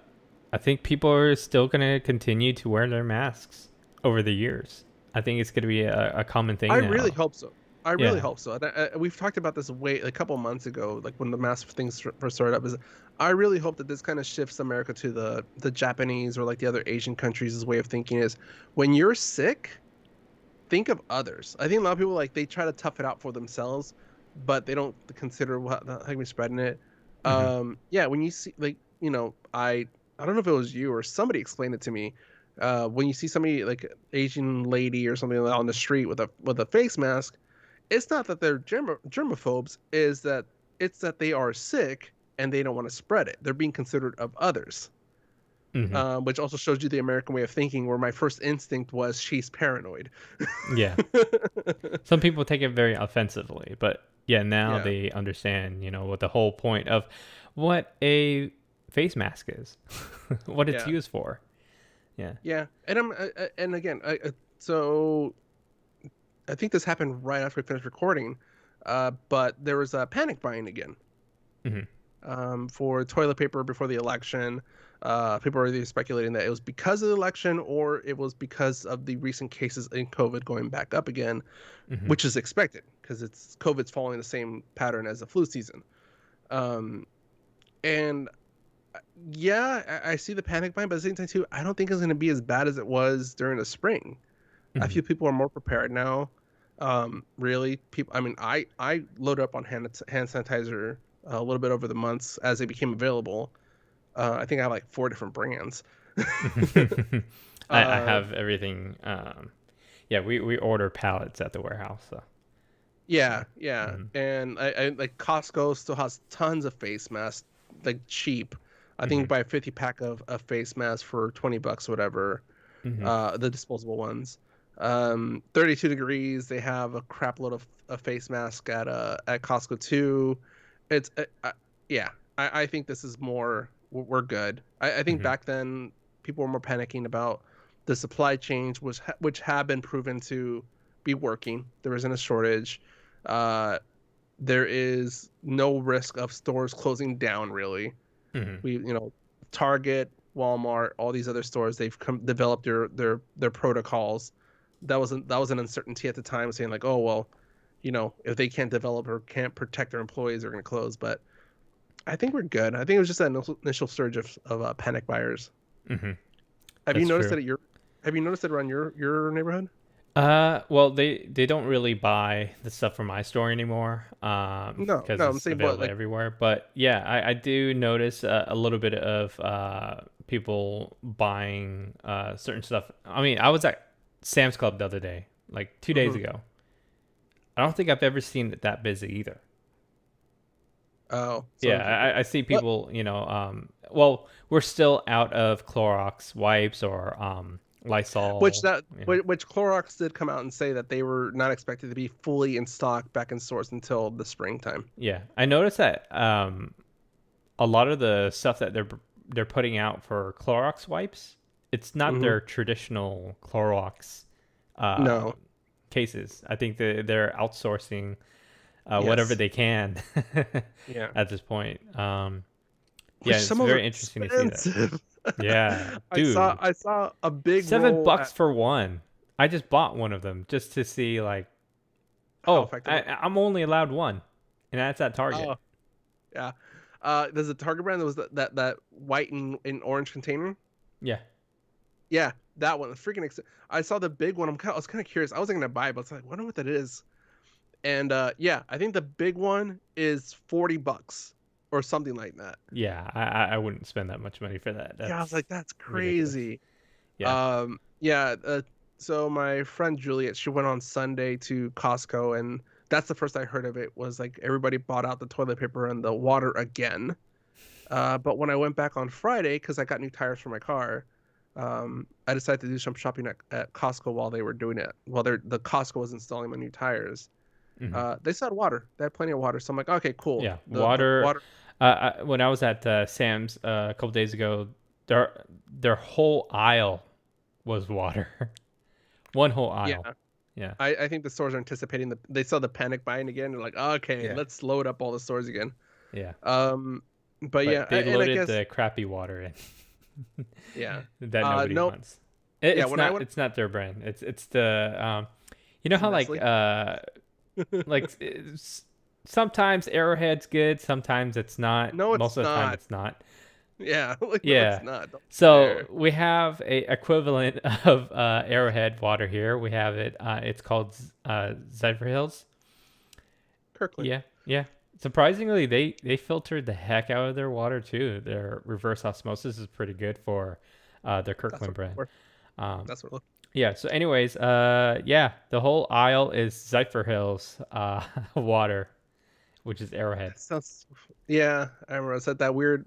I think people are still gonna continue to wear their masks over the years. I think it's gonna be a common I thing really now. hope so. I really Yeah. hope so. And we've talked about this a couple months ago, like when the mask things first started up. Is I really hope that this kind of shifts America to the Japanese or like the other Asian countries' way of thinking is when you're sick, think of others. I think a lot of people like they try to tough it out for themselves, but they don't consider how we're spreading it. Hmm. Yeah, when you see like I don't know if it was you or somebody explained it to me. When you see somebody like Asian lady or something on the street with a face mask, it's not that they're germaphobes, is that it's that they are sick and they don't want to spread it. They're being considerate of others. Hmm. Which also shows you the American way of thinking, where my first instinct was she's paranoid. Yeah. Some people take it very offensively, but yeah, now Yeah, they understand, what the whole point of what a face mask is, what it's yeah, used for. Yeah. yeah. And and again, so I think this happened right after we finished recording, but there was a panic buying again, Hmm. for toilet paper before the election. People were either speculating that it was because of the election or it was because of the recent cases in COVID going back up again, Hmm. which is expected because it's COVID's following the same pattern as the flu season. Um, and yeah, I see the panic buying, but at the same time too, I don't think it's going to be as bad as it was during the spring. I Hmm. feel people are more prepared now. Really, people. I mean, I loaded up on hand sanitizer a little bit over the months as they became available. I think I have like 4 different brands. I uh, have everything. Yeah, we order pallets at the warehouse. So yeah, yeah. yeah, Hmm. and I like Costco still has tons of face masks, like cheap. I think you Hmm. buy a 50 pack of face masks for $20 or whatever. Hmm. The disposable ones. 32 degrees. They have a crap load of a face mask at Costco too. It's yeah. I think this is more. We're good. I think Hmm. back then people were more panicking about the supply chains, which have been proven to be working. There isn't a shortage. Uh, there is no risk of stores closing down really. Hmm. Target, Walmart, all these other stores, they've developed their protocols. that was an uncertainty at the time, saying like, oh well, if they can't develop or can't protect their employees, they're going to close. But I think we're good. I think it was just that initial surge of panic buyers. Mm-hmm. Have you That's noticed true. that Have you noticed it around your neighborhood? Well, they don't really buy the stuff from my store anymore, No, because no, I'm it's saying, but available like, everywhere. But yeah, I do notice a little bit of people buying certain stuff. I mean, I was at Sam's Club the other day, like 2 days mhm. ago. I don't think I've ever seen it that busy either. Oh, Yeah, so I see what? people, well, we're still out of Clorox wipes or Which Lysol, that which Clorox did come out and say that they were not expected to be fully in stock back in stores until the springtime. Yeah, I noticed that a lot of the stuff that they're putting out for Clorox wipes, it's not Hmm. their traditional Clorox uh, No. cases. I think they're outsourcing whatever Yes. they can Yeah. at this point. Which Yeah, it's some of them very are interesting to see that. expensive. Yeah, I saw dude, I saw a big roll $7 at for one. I just bought one of them just to see, like, how oh, effective. I'm only allowed one, and that's at Target. Oh, yeah. There's a Target brand that was that white and orange container. Yeah. Yeah, that one. Freaking I saw the big one. I was kind of curious. I wasn't gonna buy it, but it's like, I wonder what that is. And yeah, I think the big one is $40 or something like that. Yeah, I wouldn't spend that much money for that. Yeah, I was That's like, that's ridiculous. crazy. Yeah. Yeah. So my friend Juliet, she went on Sunday to Costco, and that's the first I heard of it. Was like everybody bought out the toilet paper and the water again. But when I went back on Friday, because I got new tires for my car, I decided to do some shopping at Costco while they were doing it. While the Costco was installing my new tires. Hmm. They still had water. They had plenty of water. So I'm like, okay, cool. Yeah, The water. water. When I was at Sam's a couple days ago, their whole aisle was water. One whole Yeah. aisle. Yeah. I think the stores are anticipating they saw the panic buying again. They're like, okay, Yeah. let's load up all the stores again. Yeah. But yeah, But they and I loaded guess the crappy water in yeah. that nobody No, wants. yeah. It's When I not went it's not their brand. It's the you know how Nestle, like sometimes Arrowhead's good, sometimes it's not. no, it's Most of the time not. it's not. Yeah, like no, it's Yeah. not. Don't So there. we have a equivalent of Arrowhead water here. We have it. It's called Zephyr Hills. Kirkland. Yeah, yeah. Surprisingly, they filtered the heck out of their water too. Their reverse osmosis is pretty good for their That's Kirkland what. brand. We're- Um, That's what. yeah. So, anyways, yeah, the whole aisle is Zephyr Hills water, which is Arrowhead. That sounds. Yeah, I remember. I said that weird.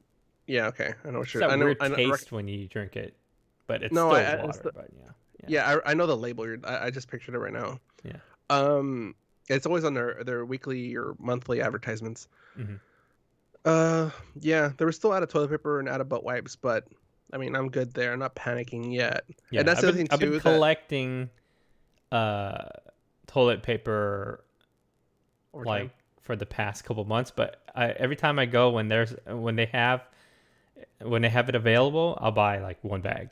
Yeah. Okay. I know what It's you're. that I know. weird taste when you drink it, but it's No, still it's water. But yeah, yeah, yeah. I know the label. I just pictured it right now. yeah. It's always on their weekly or monthly advertisements. Hmm. Yeah, they were still out of toilet paper and out of butt wipes, but I mean, I'm good there. I'm not panicking yet. And Yeah, that's the other thing I've been too that collecting uh toilet paper over like time. for the past couple months, but every time I go when they have it available, I'll buy like one bag.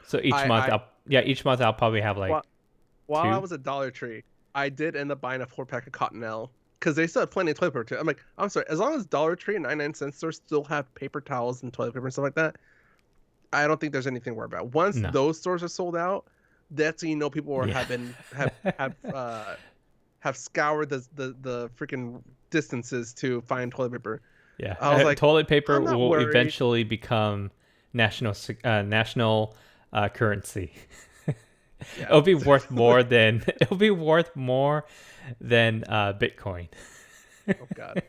So I each month I'll probably have like while, while I two. was at Dollar Tree, I did end up buying a 4 pack of Cottonelle because they still had plenty of toilet paper too. I'm like, I'm sorry, as long as Dollar Tree and 99 cent stores still have paper towels and toilet paper and stuff like that, I don't think there's anything to worry about. Once No. those stores are sold out, that's when people are Yeah. have scoured the freaking distances to find toilet paper. Yeah. I was like, Toilet paper I'm not will worried. eventually become national currency. Yeah. It'll be worth more than Bitcoin. Oh God.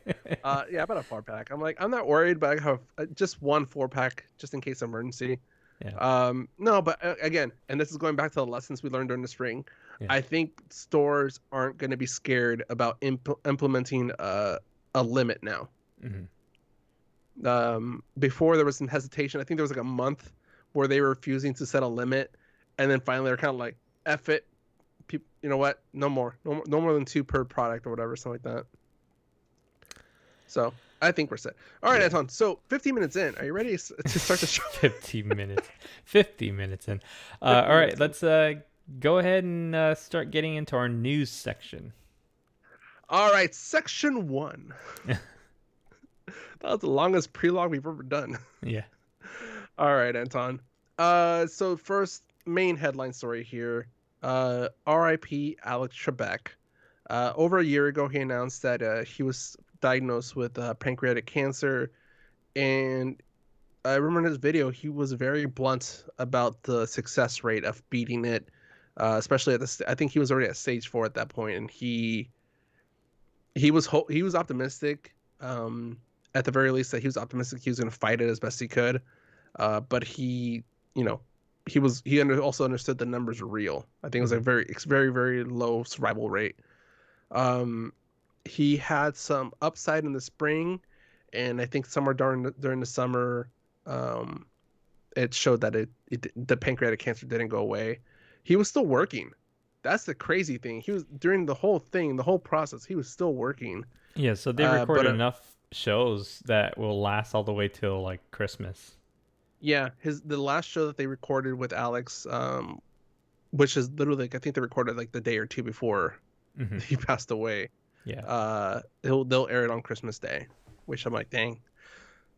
Yeah, about a 4 pack. I'm like, I'm not worried, but I have just one 4 pack just in case of emergency. Yeah. No, but again, and this is going back to the lessons we learned during the spring. Yeah. I think stores aren't going to be scared about implementing a limit now. Hmm. Before there was some hesitation. I think there was like a month where they were refusing to set a limit, and then finally they're kind of like, "F it, people. You know what? No more, no more than 2 per product or whatever, something like that." So I think we're set. All right, Yeah. Anton. So 15 minutes in, are you ready to start the show? 50 minutes. 50 minutes in. 50 All right, minutes in. let's go ahead and start getting into our news section. All right, section 1. That was the longest prologue we've ever done. Yeah. All right, Anton. So first main headline story here. R.I.P. Alex Trebek. Over a year ago, he announced that he was diagnosed with pancreatic cancer, and I remember in his video he was very blunt about the success rate of beating it, especially I think he was already at stage 4 at that point, and he was optimistic. At the very least, that he was optimistic he was going to fight it as best he could. But he, you know, also understood the numbers were real. I think it was a very very low survival rate. He had some upside in the spring, and I think somewhere during the summer, it showed that the pancreatic cancer didn't go away. He was still working. That's the crazy thing. He was during the whole thing, the whole process. He was still working. Yeah. So they recorded enough shows that will last all the way till like Christmas. Yeah, the last show that they recorded with Alex, which is literally like, I think they recorded like the day or two before he passed away. Yeah. They'll air it on Christmas Day, which I'm like, dang.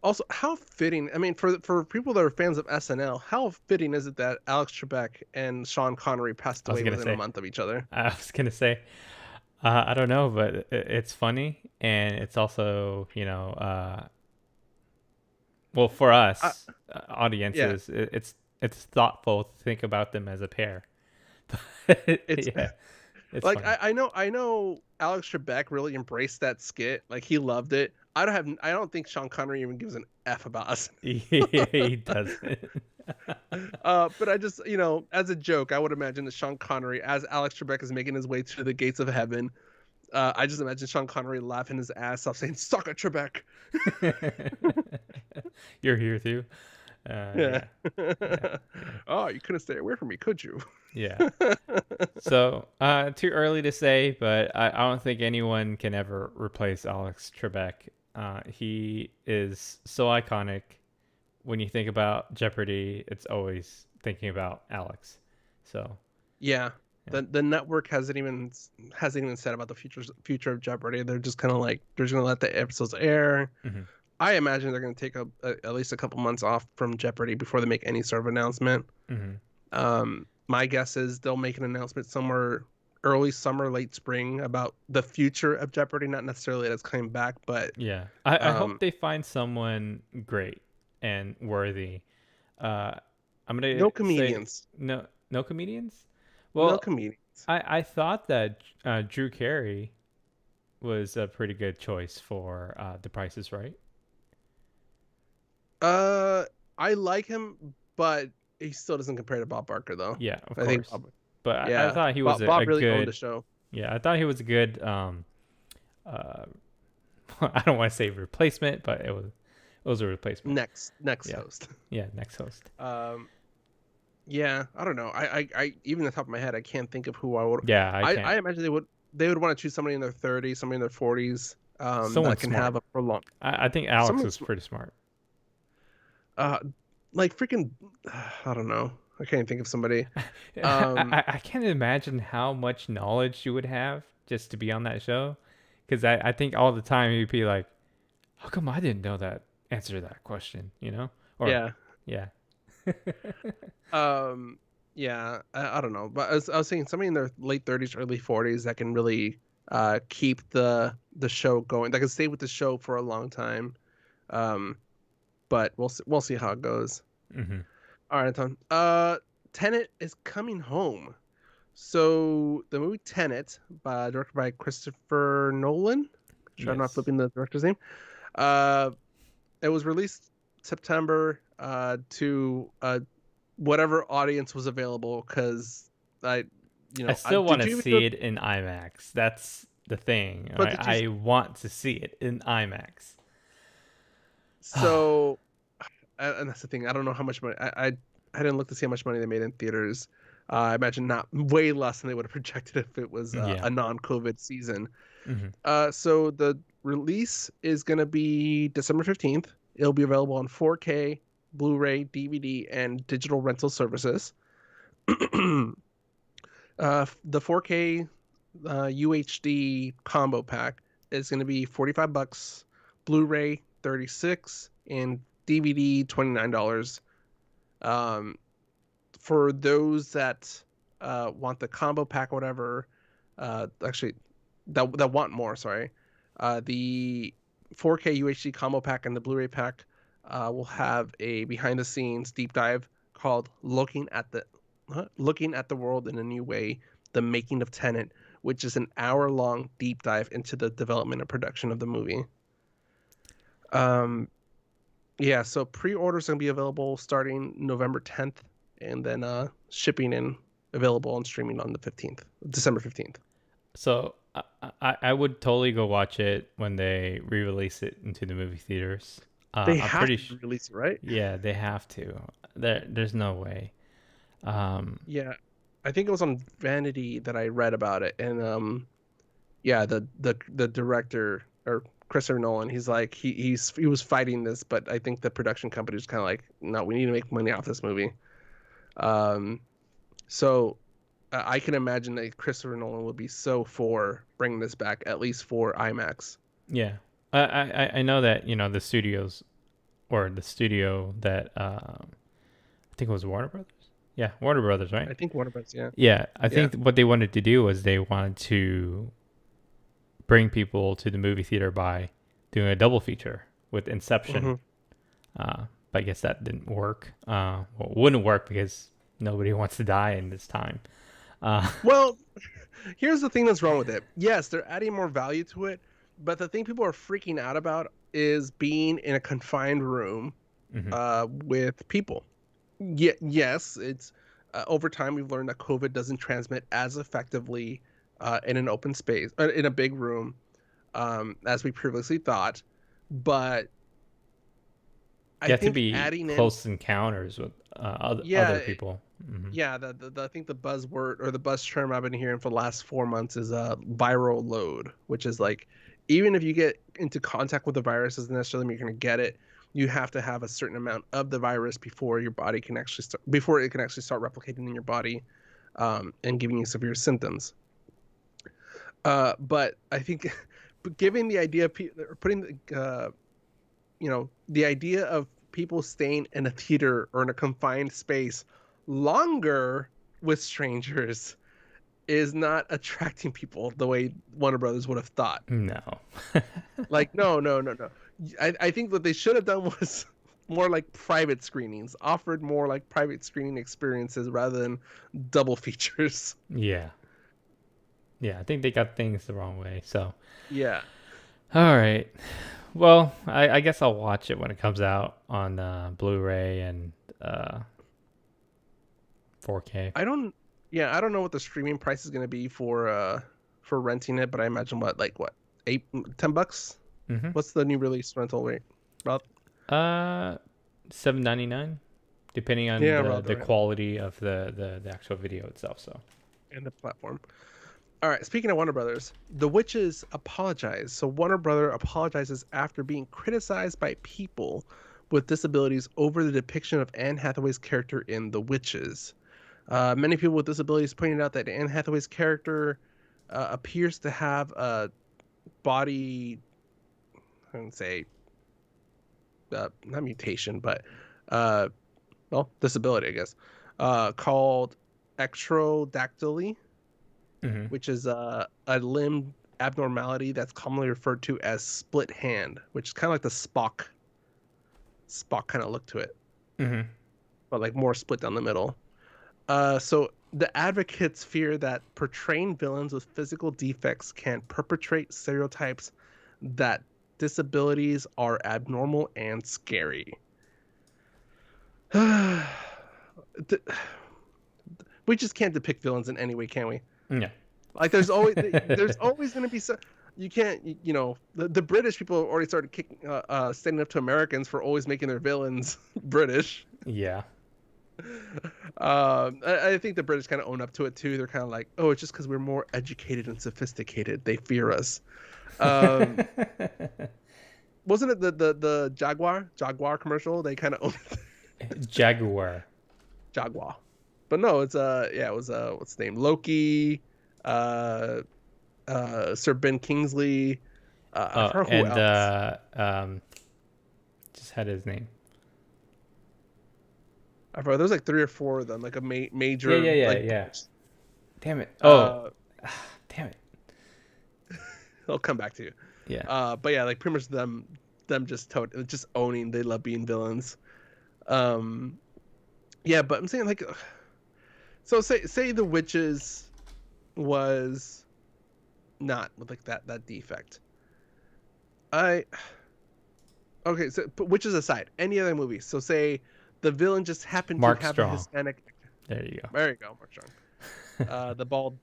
Also, how fitting. I mean, for people that are fans of SNL, how fitting is it that Alex Trebek and Sean Connery passed away within a month of each other? I was gonna say, I don't know, but it's funny, and it's also, well, for us audiences, it's thoughtful to think about them as a pair. It's like funny. I know Alex Trebek really embraced that skit. Like he loved it. I don't think Sean Connery even gives an F about us. He doesn't. But I just, as a joke, I would imagine that Sean Connery, as Alex Trebek is making his way to the gates of heaven, I just imagine Sean Connery laughing his ass off, saying, "Suck it, Trebek." You're here too. Yeah. Oh, you couldn't stay away from me, could you? Yeah. So, too early to say, but I don't think anyone can ever replace Alex Trebek. He is so iconic. When you think about Jeopardy, it's always thinking about Alex. So yeah. The network hasn't even said about the future of Jeopardy. They're just kind of like they're just gonna let the episodes air. I imagine they're gonna take at least a couple months off from Jeopardy before they make any sort of announcement. My guess is they'll make an announcement somewhere early summer, late spring about the future of Jeopardy. Not necessarily that it's coming back, but yeah, I hope they find someone great and worthy. I'm gonna no comedians. No comedians. Well, no comedians. I thought that Drew Carey was a pretty good choice for The Price is Right. I like him, but he still doesn't compare to Bob Barker, though. Yeah, of course. But yeah, I thought he was Bob really good, owned the show. Yeah, I thought he was a good. I don't want to say replacement, but it was a replacement. Next host. Yeah, next host. Yeah, I don't know. I even off the top of my head, I can't think of who I would. Yeah, I imagine they would want to choose somebody in their 30s, somebody in their 40s, someone that can smart. have a prolonged. I think Alex was pretty smart. Like freaking, I don't know. I can't even think of somebody. I can't imagine how much knowledge you would have just to be on that show, because I think all the time you'd be like, how come I didn't know that answer to that question? Or, yeah. Yeah, I don't know, but I was thinking somebody in their late 30s, early 40s that can really keep the show going. That can stay with the show for a long time. But we'll see how it goes. All right, Anton. Tenet is coming home. So the movie Tenet, directed by Christopher Nolan. I'm not flipping the director's name. It was released September to whatever audience was available, because I still want to see it in IMAX. That's the thing. I want to see it in IMAX. So, and that's the thing. I don't know how much money. I didn't look to see how much money they made in theaters. I imagine not way less than they would have projected if it was a non-COVID season. So the release is going to be December 15th. It'll be available on 4K, Blu-ray, DVD, and digital rental services. The 4K UHD combo pack is going to be $45, Blu-ray 36, and DVD $29. Um, for those that want the combo pack, or whatever, actually that want more, sorry, the 4K UHD combo pack and the Blu-ray pack will have a behind-the-scenes deep dive called Looking at the World in a New Way: The Making of Tenet, which is an hour-long deep dive into the development and production of the movie. Yeah, so pre-orders gonna be available starting November 10th, and then shipping and available on streaming on the 15th, December 15th. So I would totally go watch it when they re-release it into the movie theaters. They I'm have pretty to release it, right? yeah, they have to. There's no way. Yeah, I think it was on Vanity that I read about it, and yeah, the director, or Christopher Nolan, he's like he was fighting this, but I think the production company was kind of like, no, we need to make money off this movie. Um, so I can imagine that Christopher Nolan would be so for bringing this back, at least for IMAX. Yeah, I know that the studios, or the studio that I think it was Warner Brothers. Yeah, Warner Brothers, right? I think Warner Bros. Yeah. Yeah, I Yeah. think what they wanted to do was they wanted to bring people to the movie theater by doing a double feature with Inception. Hmm. But I guess that didn't work. Well, it wouldn't work because nobody wants to die in this time. Uh, Well, here's the thing that's wrong with it. Yes, they're adding more value to it, but the thing people are freaking out about is being in a confined room mhm. with people. Yes, it's over time we've learned that COVID doesn't transmit as effectively in an open space, in a big room, as we previously thought. But You I have to think be adding in, close encounters with other yeah, people. Hmm. yeah, I think the buzzword or the buzz term I've been hearing for the last 4 months is viral load, which is like, even if you get into contact with the virus, doesn't necessarily mean you're going to get it. You have to have a certain amount of the virus before your body can actually before it can actually start replicating in your body, and giving you severe symptoms. But I think, giving the idea of or putting the idea of people staying in a theater or in a confined space longer with strangers is not attracting people the way Warner Brothers would have thought. No. Like, no, no, no, no. I think what they should have done was more like private screenings, offered more like private screening experiences rather than double features. Yeah. Yeah, I think they got things the wrong way. So, Yeah. all right. Well, I guess I'll watch it when it comes out on Blu-ray and 4K. I don't know what the streaming price is going to be for renting it, but I imagine what, 8, $10? Mm-hmm. What's the new release rental rate? About Uh, $7.99, depending on Yeah, the about the right. quality of the actual video itself. So, And the platform. All right, speaking of Warner Brothers, the witches apologize. So Warner Brother apologizes after being criticized by people with disabilities over the depiction of Anne Hathaway's character in The Witches. Many people with disabilities pointed out that Anne Hathaway's character appears to have a body, I wouldn't say, not mutation, but uh, well, disability, I guess, called ectrodactyly, mm-hmm. which is a limb abnormality that's commonly referred to as split hand, which is kind of like the Spock kind of look to it, Mm-hmm. but like more split down the middle. So the advocates fear that portraying villains with physical defects can perpetrate stereotypes that disabilities are abnormal and scary. We just can't depict villains in any way, can we? Yeah. Like there's always going to be some. You can't, the British people already started standing up to Americans for always making their villains British. Yeah. I think the British kind of own up to it too. They're kind of like, oh, it's just because we're more educated and sophisticated. They fear us. Um, wasn't it the Jaguar commercial? They kind of own Jaguar. Jaguar. But no, it's yeah, it was what's his name? Loki, uh Sir Ben Kingsley, I Oh, forgot who and else. just had his name. I forgot there's like three or four of them, like a Yeah, major yeah, yeah, like yeah. bunch. Damn it. Oh, Uh damn it. I'll come back to you. Yeah. But yeah, like pretty much them just owning they love being villains. Um yeah, but I'm saying like so say the witches was not with like that defect. I Okay, so but witches aside, any other movies. So say the villain just happened to Mark have a Strong. Hispanic. There you go. There you go, Mark Strong. The bald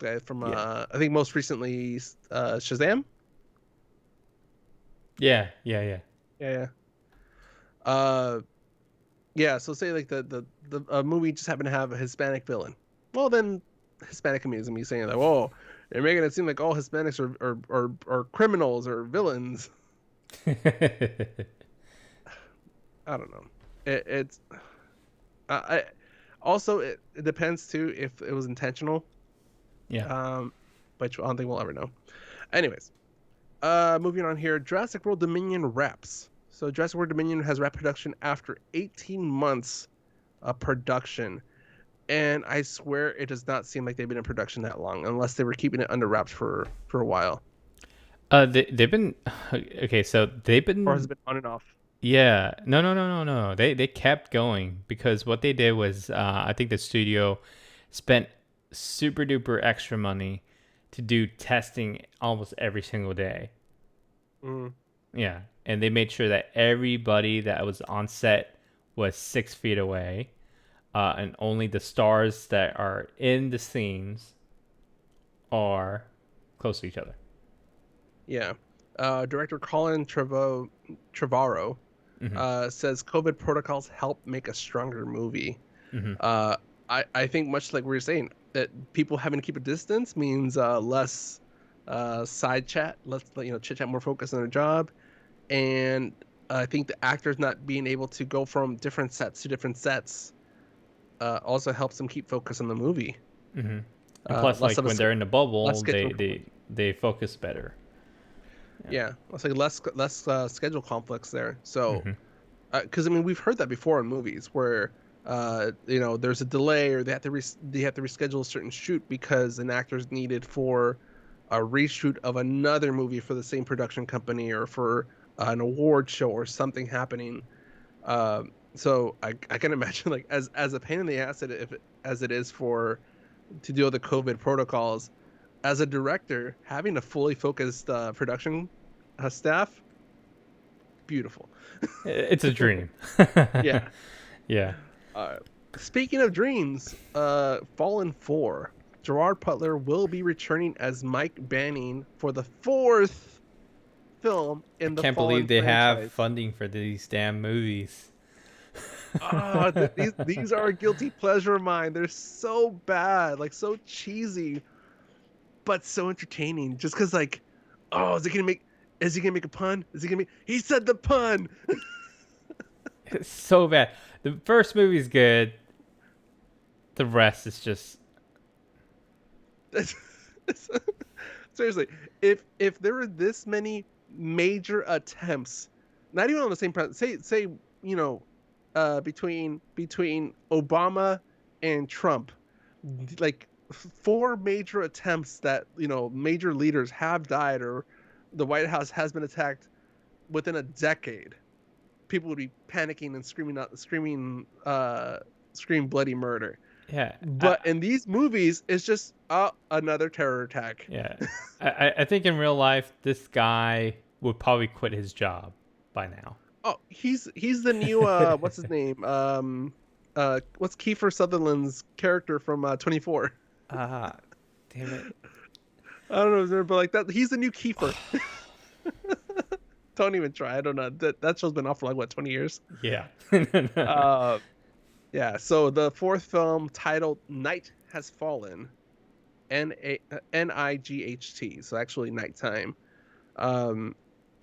guy from Yeah. I think most recently Shazam. Yeah, yeah, yeah. Yeah, yeah. Uh, yeah. So say like the movie just happened to have a Hispanic villain. Well, then Hispanic communism. He's saying that, oh, you're making it seem like all Hispanics are criminals or villains. I don't know. It's I also it depends too if it was intentional. Yeah. Um, which I don't think we'll ever know. Anyways, moving on here. Jurassic World Dominion wraps. So Jurassic World Dominion has wrapped production after 18 months of production. And I swear it does not seem like they've been in production that long, unless they were keeping it under wraps for a while. They've been okay. So they've Or has been it been on and off? yeah. No, no, no, no, no. They kept going because what they did was I think the studio spent super duper extra money to do testing almost every single day. Mm, Yeah, and they made sure that everybody that was on set was 6 feet away, and only the stars that are in the scenes are close to each other. yeah. Director Colin Trevorrow Hmm. says COVID protocols help make a stronger movie. Hmm. Uh, I think much like we were saying that people having to keep a distance means less side chat, less chit chat, more focus on their job, and I think the actors not being able to go from different sets to different sets also helps them keep focus on the movie. Hmm. And plus, Less like of a when they're in the less bubble, schedule they focus better. Yeah. yeah, it's like less schedule conflicts there. So Hmm. because I mean we've heard that before in movies where there's a delay or they have to reschedule a certain shoot because an actor's needed for a reshoot of another movie for the same production company or for an award show or something happening. So I can imagine like as a pain in the ass as it is for to deal with the COVID protocols, as a director having a fully focused production staff, beautiful. It's a dream. Yeah. Yeah. Uh, Speaking of dreams, Fallen 4. Gerard Butler will be returning as Mike Banning for the fourth film I in the can't believe Fallen they have franchise. funding for these damn movies. Ah, these are a guilty pleasure of mine. They're so bad, like so cheesy, but so entertaining. Just because, like, oh, is he gonna make a pun? Is he gonna make? He said the pun. It's so bad. The first movie's good. The rest is just Seriously, if there were this many major attempts, not even on the same president, say between Obama and Trump, like four major attempts that major leaders have died or the White House has been attacked within a decade, people would be panicking and scream bloody murder. yeah. But in these movies, it's just another terror attack. Yeah. I think in real life, this guy would probably quit his job by now. Oh, he's the new what's his name? What's Kiefer Sutherland's character from 24? Ah, damn it. I don't know his name, but like that, he's the new Kiefer. Don't even try. I don't know. That show's been off for like what 20 years. Yeah. Uh, yeah. So the fourth film titled Night Has Fallen, Night. So actually nighttime. Um,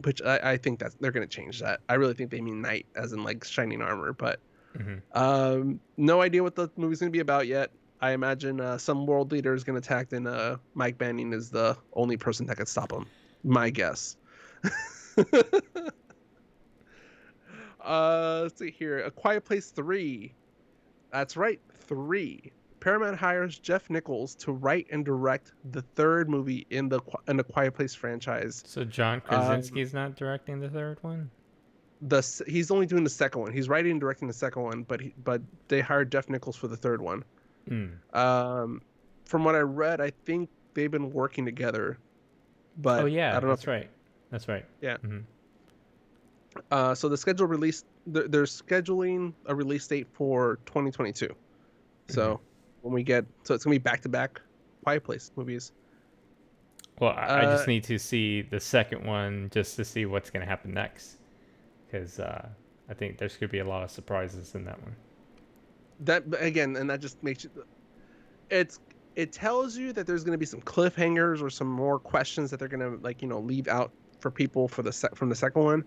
which I think that they're gonna change that. I really think they mean night as in like shining armor, but Hmm. No idea what the movie's gonna be about yet. I imagine some world leader is gonna attack, and Mike Banning is the only person that could stop him. My guess. Let's see here. A Quiet Place 3. That's right, 3. Paramount hires Jeff Nichols to write and direct the third movie in the Quiet Place franchise. So John Krasinski's not directing the third one? He's only doing the second one. He's writing and directing the second one, but they hired Jeff Nichols for the third one. Mm. From what I read, I think they've been working together. But Oh yeah, I don't know. that's right. That's right. Yeah. Mm-hmm. So the schedule release, they're scheduling a release date for 2022. So when we get, so it's gonna be back-to-back Quiet Place movies. Well, I just need to see the second one just to see what's going to happen next, because I think there's going to be a lot of surprises in that one. That again, and that just makes it tells you that there's going to be some cliffhangers or some more questions that they're going to leave out for people from the second one,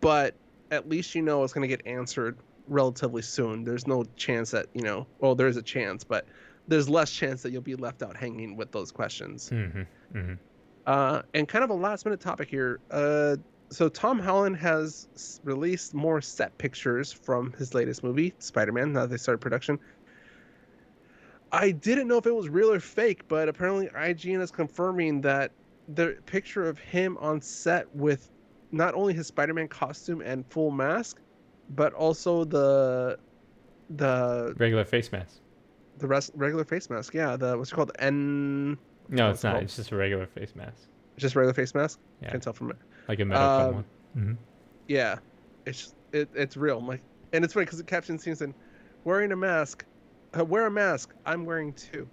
but at least it's going to get answered relatively soon. There's no chance that well, there is a chance, but there's less chance that you'll be left out hanging with those questions. Mm-hmm. Mm-hmm. And kind of a last minute topic here. So Tom Holland has released more set pictures from his latest movie, Spider-Man, now that they started production. I didn't know if it was real or fake, but apparently IGN is confirming that the picture of him on set with not only his Spider-Man costume and full mask, but also the regular face mask. Regular face mask. Yeah, what's it called? No, it's not. It's just a regular face mask. Just regular face mask. Yeah. Can't tell from it. Like a medical one. Mm-hmm. Yeah, it's real. And it's funny because the caption seems in wearing a mask. Wear a mask. I'm wearing two.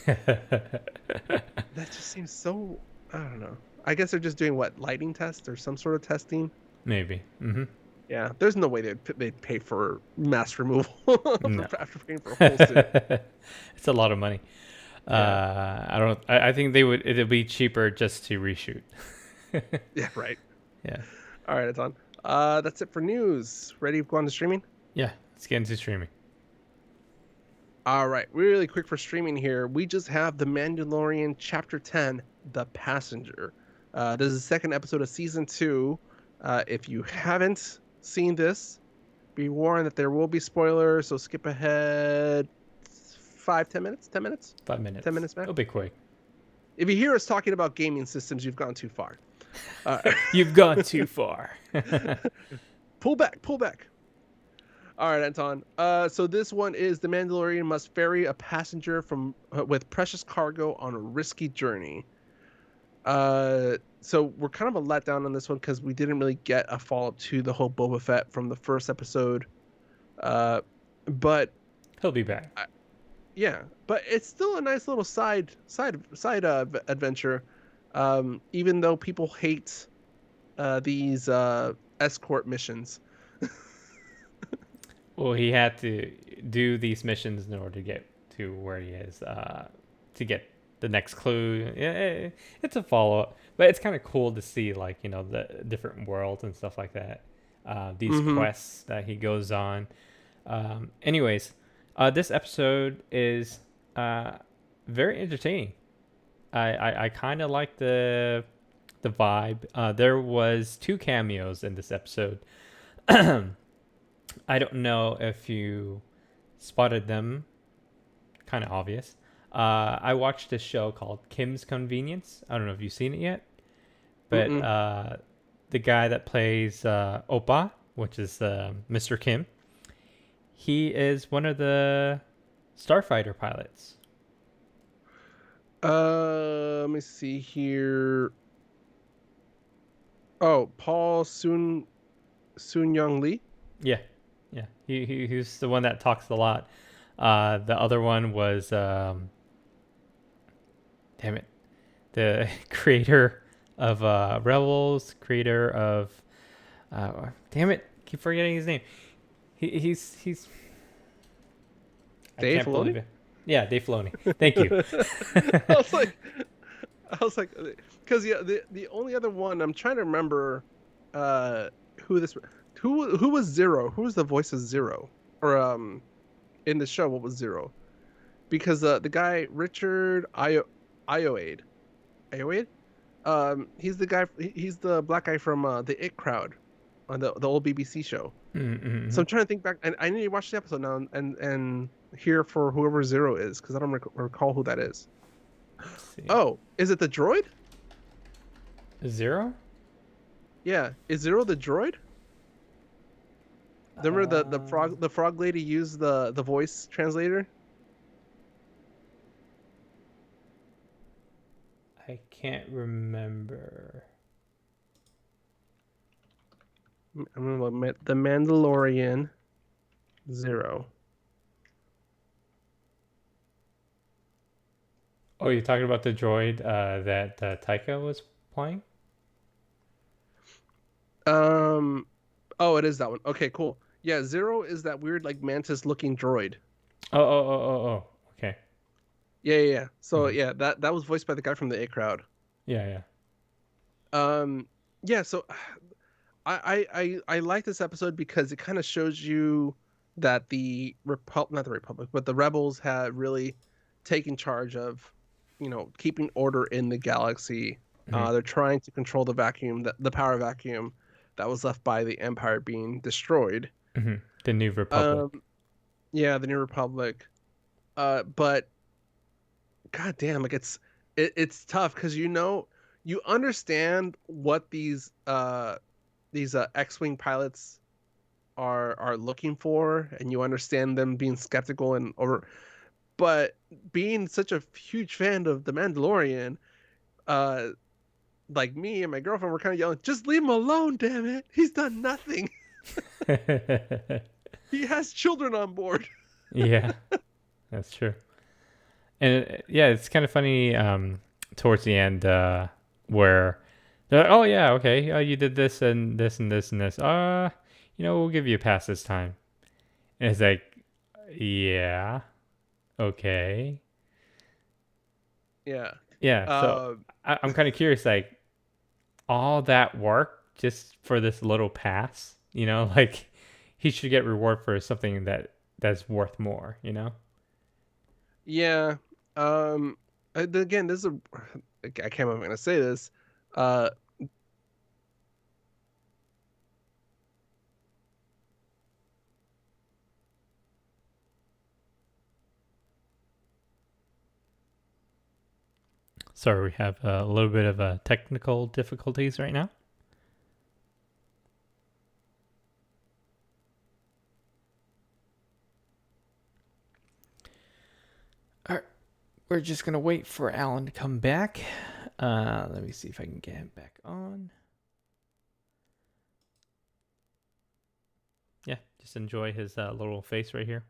That just seems so. I don't know. I guess they're just doing lighting test or some sort of testing. Maybe. Mm-hmm. Yeah, there's no way they'd pay for mask removal after paying for a whole suit. It's a lot of money. Yeah. I think it'll be cheaper just to reshoot. Yeah, right. Yeah. All right, it's on. That's it for news. Ready to go on to streaming? Yeah, let's get into streaming. All right, really quick for streaming here. We just have The Mandalorian Chapter 10, The Passenger. This is the second episode of Season 2. If you haven't seen this, be warned that there will be spoilers, so skip ahead 10 minutes? 10 minutes? 5 minutes. 10 minutes, man. It'll be quick. If you hear us talking about gaming systems, you've gone too far. You've gone too far. Pull back. All right, Anton. So this one is The Mandalorian must ferry a passenger with precious cargo on a risky journey. So we're kind of a letdown on this one because we didn't really get a follow-up to the whole Boba Fett from the first episode. But he'll be back. Yeah, but it's still a nice little side adventure. Even though people hate these escort missions. Well, he had to do these missions in order to get to where he is, to get the next clue. Yeah, it's a follow-up, but it's kind of cool to see, the different worlds and stuff like that. These quests that he goes on. Anyways, this episode is very entertaining. I kind of like the vibe. There was 2 cameos in this episode. I don't know if you spotted them. Kind of obvious. I watched this show called Kim's Convenience. I don't know if you've seen it yet. But the guy that plays Oppa, which is Mr. Kim, he is one of the starfighter pilots. Let me see here. Oh, Paul Soon Young Lee? Yeah. He's the one that talks a lot. The other one was, damn it, the creator of Rebels, creator of, damn it, keep forgetting his name. He's Dave Filoni? Yeah, Dave Filoni. Thank you. I was like, because the only other one I'm trying to remember, who was Zero? Who was the voice of Zero? or in the show, what was Zero? Because the guy Richard Ioade, Ioade, he's the guy. He's the black guy from the It Crowd on the old BBC show. So Mm-hmm. I'm trying to think back, and I need to watch the episode now and hear for whoever Zero is because I don't recall who that is. Let's see. Oh, is it the droid? Zero? Yeah, is Zero the droid? Remember the frog lady used the voice translator? I can't remember. I'm gonna look the Mandalorian Zero. Oh, you're talking about the droid that Taika was playing? Um, oh, it is that one. Okay, cool. Yeah, Zero is that weird like mantis looking droid. Oh. Okay. Yeah. So Hmm. yeah, that was voiced by the guy from the A Crowd. Yeah. Um, yeah. So I like this episode because it kind of shows you that the not the Republic, but the rebels had really taken charge of, keeping order in the galaxy. Hmm. They're trying to control the vacuum, the power vacuum that was left by the Empire being destroyed. Hmm. The New Republic. Um, yeah, the New Republic. But god damn, like it's tough because you understand what these X-wing pilots are looking for, and you understand them being skeptical and over. But being such a huge fan of the Mandalorian, uh, like me and my girlfriend were kind of yelling, "Just leave him alone, damn it! He's done nothing. He has children on board." Yeah, that's true. And yeah, it's kind of funny towards the end where they're like, "Oh yeah, okay, you did this and this and this and this. We'll give you a pass this time." And it's like, "Yeah, okay, Yeah. yeah." So Uh, I'm kind of curious, like all that work just for this little pass, like he should get reward for something that's worth more, you know? yeah. Again, this is I can't remember if I'm gonna say this. Uh, Sorry, we have a little bit of technical difficulties right now. All right, we're just gonna wait for Alan to come back. Let me see if I can get him back on. Yeah, just enjoy his little face right here.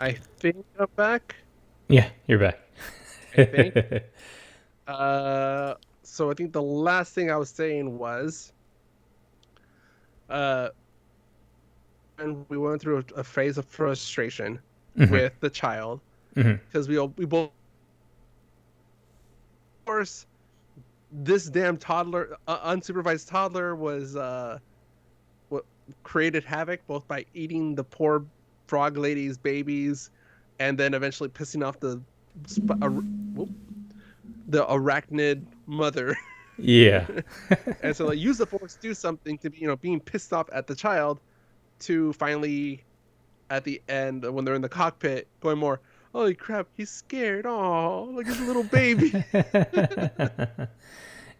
I think I'm back. Yeah, you're back. I think. Uh, so I think the last thing I was saying was, uh, and we went through a phase of frustration Hmm. with the child Hmm. because we both, of course, this damn toddler, unsupervised toddler, was what created havoc both by eating the poor frog lady's babies, and then eventually pissing off the arachnid mother. Yeah. And so like use the force, do something to be, being pissed off at the child to finally at the end when they're in the cockpit going more, holy crap, he's scared. Oh, like he's a little baby.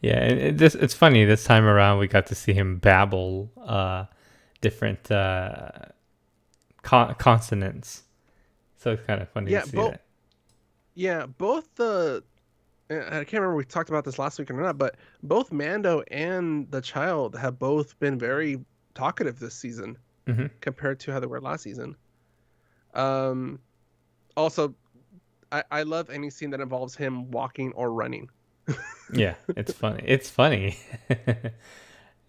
Yeah, and it's funny this time around we got to see him babble different consonants. So it's kind of funny to Yeah, see that. both the I can't remember if we talked about this last week or not, but both Mando and the child have both been very talkative this season Hmm. compared to how they were last season. Um, Also, I love any scene that involves him walking or running. Yeah, it's funny. It's funny.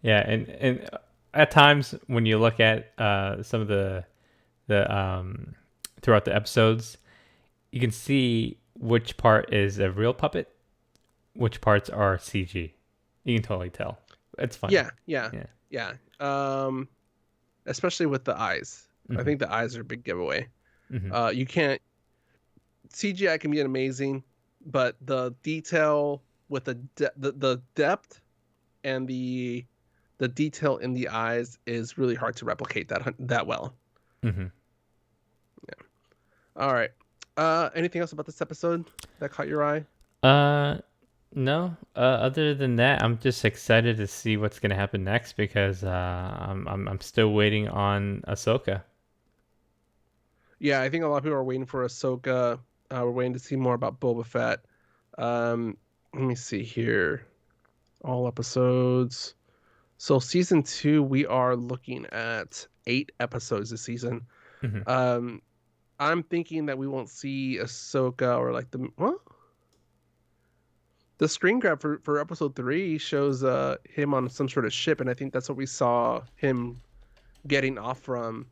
Yeah, and at times when you look at some of the throughout the episodes, you can see which part is a real puppet, which parts are CG. You can totally tell. It's funny. Yeah, yeah, Yeah. yeah. Especially with the eyes. I Hmm. think the eyes are a big giveaway. Hmm. You can't CGI can be amazing, but the detail with the depth and the detail in the eyes is really hard to replicate that well. Hmm. Yeah. All right. Anything else about this episode that caught your eye? Uh, no. Other than that, I'm just excited to see what's gonna happen next because I'm still waiting on Ahsoka. Yeah, I think a lot of people are waiting for Ahsoka. We're waiting to see more about Boba Fett. Let me see here. All episodes. So season 2, we are looking at 8 episodes this season. Hmm. Um, I'm thinking that we won't see Ahsoka or like the screen grab for episode 3 shows him on some sort of ship, and I think that's what we saw him getting off from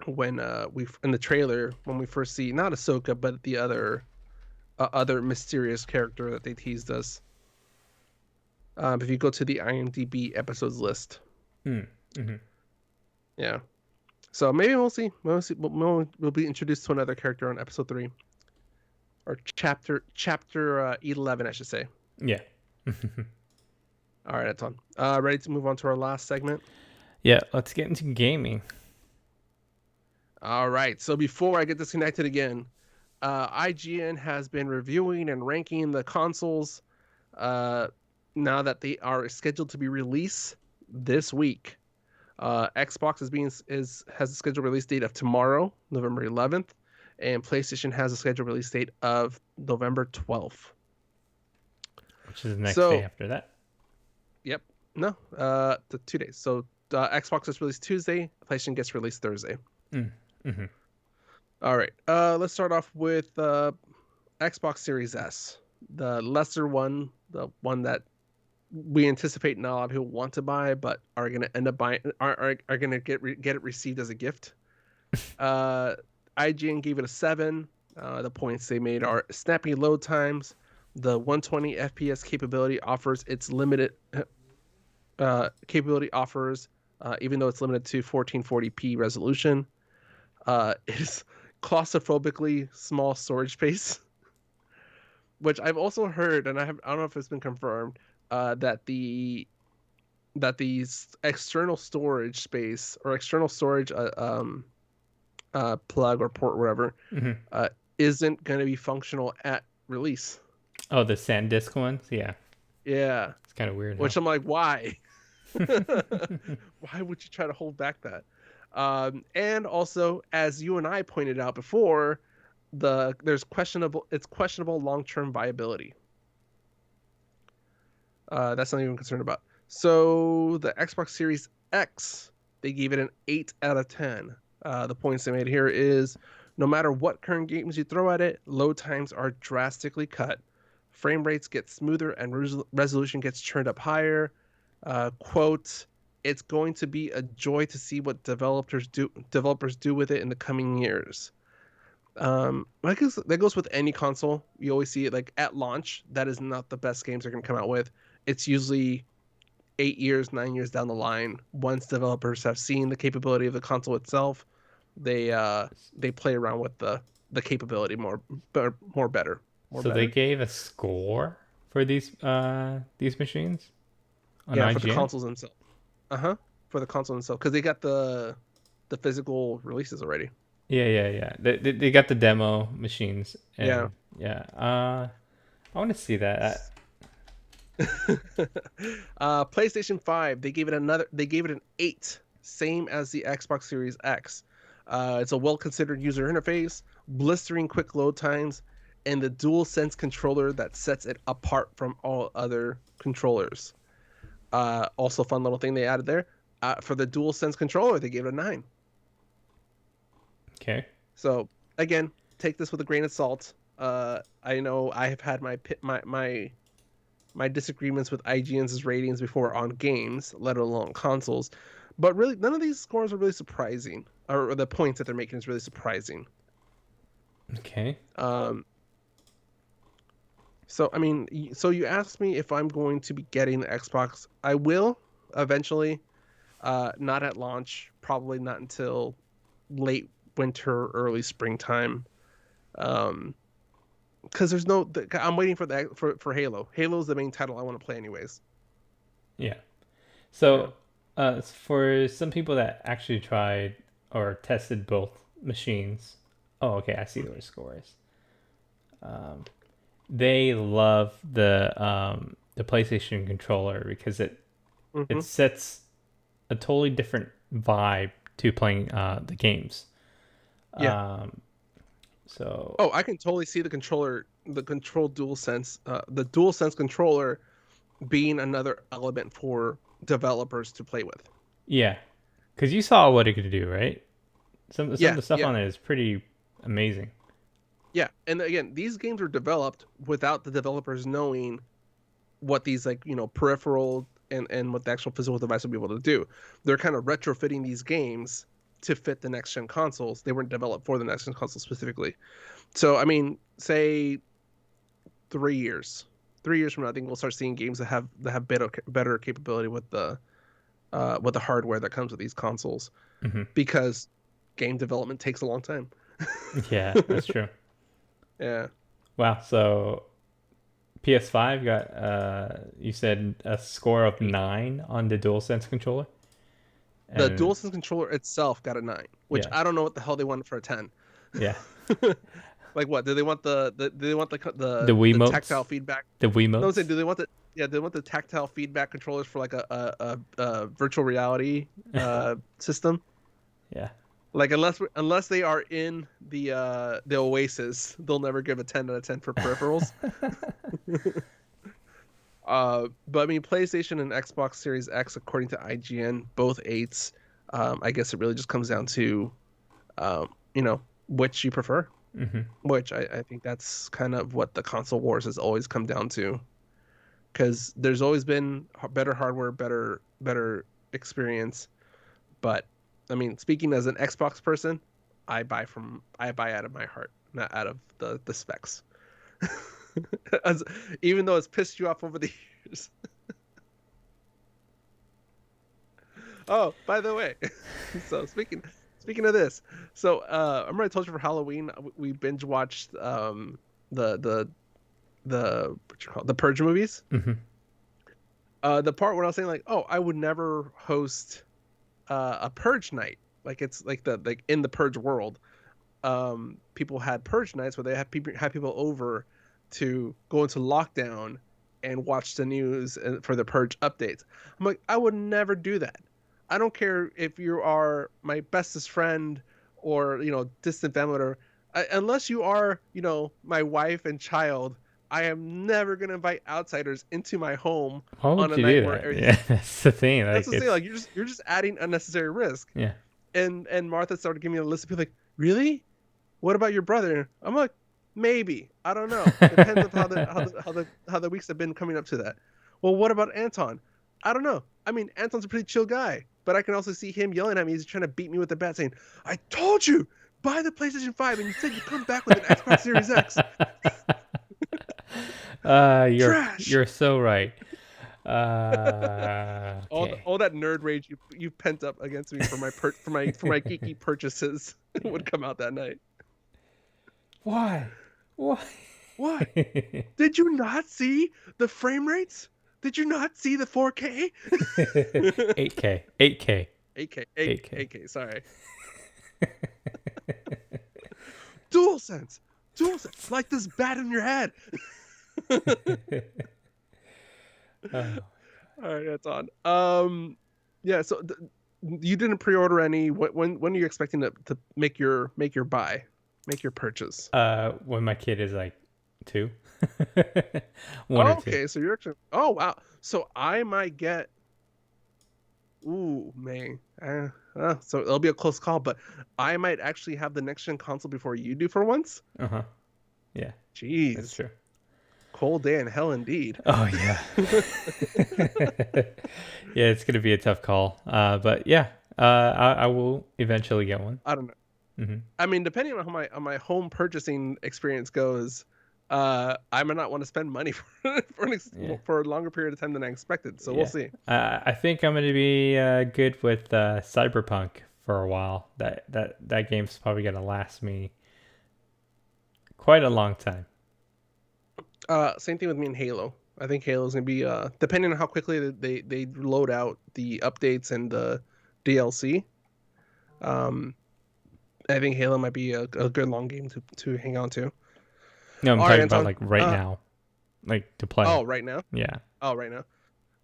when we in the trailer when we first see not Ahsoka but the other mysterious character that they teased us. If you go to the IMDb episodes list, Mm-hmm. yeah. So maybe we'll see. We'll be introduced to another character on episode 3 or chapter 11, I should say. Yeah. All right, that's on. Ready to move on to our last segment? Yeah, let's get into gaming. All right. So before I get disconnected again, IGN has been reviewing and ranking the consoles uh, now that they are scheduled to be released this week. Xbox has a scheduled release date of tomorrow, November 11th, and PlayStation has a scheduled release date of November 12th. Which is the next day So, after that. yep, no, the 2 days. So Xbox is released Tuesday, PlayStation gets released Thursday. Mm-hmm. All right, let's start off with Xbox Series S, the lesser one, the one that we anticipate not a lot of people want to buy, but are going to end up buying, are going to get it received as a gift. IGN gave it a 7. The points they made are snappy load times. The 120 FPS capability offers, even though it's limited to 1440p resolution. It is claustrophobically small storage space, which I've also heard, and I don't know if it's been confirmed, that the external storage space or external storage plug or port, whatever, Mm-hmm. uh, isn't going to be functional at release. Oh, the SanDisk ones? Yeah. Yeah, It's kind of weird, huh? which I'm like, why? Why would you try to hold back that? And also, as you and I pointed out before, it's questionable long-term viability. That's not even concerned about. So the Xbox Series X, they gave it an 8 out of 10. The points they made here is No matter what current games you throw at it, load times are drastically cut. Frame rates get smoother and resolution gets turned up higher. Quote, it's going to be a joy to see what developers do with it in the coming years. I guess that goes with any console. You always see it like at launch. That is not the best games they're going to come out with. It's usually 8 years, 9 years down the line. Once developers have seen the capability of the console itself, they play around with the capability better, more So they better. gave a score for these machines on Yeah, for the IGN. consoles themselves. Uh-huh. For the console themselves, because they got the physical releases already. Yeah. They got the demo machines, Yeah. and yeah. I want to see that. PlayStation 5, they gave it an 8, same as the Xbox Series X. It's a well-considered user interface, blistering quick load times, and the DualSense controller that sets it apart from all other controllers. Also, fun little thing they added there. For the DualSense controller, they gave it a 9. Okay. So again, take this with a grain of salt. I know I have had my disagreements with IGN's ratings before on games, let alone consoles, but really none of these scores are really surprising, or the points that they're making is really surprising. Okay. So I mean, so you asked me if I'm going to be getting the Xbox. I will eventually, not at launch, probably not until late winter, early springtime. Because there's no, I'm waiting for Halo. Halo's the main title I want to play anyways. Yeah. Yeah. So, for some people that actually tried or tested both machines, oh, okay, I see where score is. They love the PlayStation controller because it Mm-hmm. sets a totally different vibe to playing the games. Yeah. So Oh, I can totally see the control the DualSense controller being another element for developers to play with. yeah, because you saw what it could do, right? Some of Yeah, the stuff yeah, on it is pretty amazing. yeah. And again, these games were developed without the developers knowing what these like peripheral and what the actual physical device would be able to do. They're kind of retrofitting these games to fit the next gen consoles. They weren't developed for the next gen console specifically. So I mean, say 3 years, 3 years from now, I think we'll start seeing games that have better capability with the hardware that comes with these consoles, Hmm. because game development takes a long time. Yeah, that's true. Yeah. Wow. So PS5 got you said a score of 9 on the DualSense controller, The and DualSense controller itself got a 9, which yeah, I don't know what the hell they wanted for a 10. yeah, Like what? Do they want do they want the the tactile Wiimotes, feedback? the No, I'm saying, Wiimotes. do they want they want the tactile feedback controllers for like a virtual reality system? Yeah. Like unless they are in the Oasis, they'll never give a 10 out of 10 for peripherals. But I mean, PlayStation and Xbox Series X, according to IGN, both 8s. I guess it really just comes down to, which you prefer. Hmm. Which I think that's kind of what the console wars has always come down to, because there's always been better hardware, better experience. But I mean, speaking as an Xbox person, I buy out of my heart, not out of the specs. As, even though it's pissed you off over the years. Oh, by the way, so speaking of this, so I remember I told you for Halloween we binge watched the the what you call it, the Purge movies. Hmm. The part when I was saying like, oh, I would never host a Purge night, like it's like in the Purge world. People had Purge nights where they had people over to go into lockdown and watch the news for the Purge updates. I'm like, I would never do that. I don't care if you are my bestest friend or distant family, or unless you are my wife and child. I am never gonna invite outsiders into my home Why on would a you night do where that? Yeah, that's the thing. that's Like the thing. it's Like you're just adding unnecessary risk. yeah. And Martha started giving me a list of people like, really? what about your brother? I'm like, maybe. I don't know. Depends on how the weeks have been coming up to that. Well, what about Anton? I don't know. I mean, Anton's a pretty chill guy, but I can also see him yelling at me. He's trying to beat me with the bat, saying, "I told you, buy the PlayStation 5, and you said you'd come back with an Xbox Series X." Trash. You're so right. Okay. All that nerd rage you pent up against me for my geeky purchases would come out that night. Why? Why? Did you not see the frame rates? Did you not see the 4K? 8K. 8K. 8K. Sorry. DualSense. Like this bat in your head. Oh. All right, that's on. Yeah. So you didn't pre-order any. When are you expecting to make your purchase? When my kid is like 2. One or 2. Okay, so you're actually. Oh wow. So I might get. Ooh man. So it'll be a close call, but I might actually have the next gen console before you do for once. Yeah. Jeez. That's true. Cold day in hell indeed. Oh yeah. Yeah, it's gonna be a tough call. But yeah, I will eventually get one. I don't know. Mm-hmm. I mean, depending on how my home purchasing experience goes, I might not want to spend money for a longer period of time than I expected. So we'll see. I think I'm gonna be good with Cyberpunk for a while. That game's probably gonna last me quite a long time. Same thing with me and Halo. I think Halo's gonna be depending on how quickly they load out the updates and the DLC. I think Halo might be a good long game to hang on to. No, I'm talking about like right now, like to play. Oh, right now? Yeah. Oh, right now.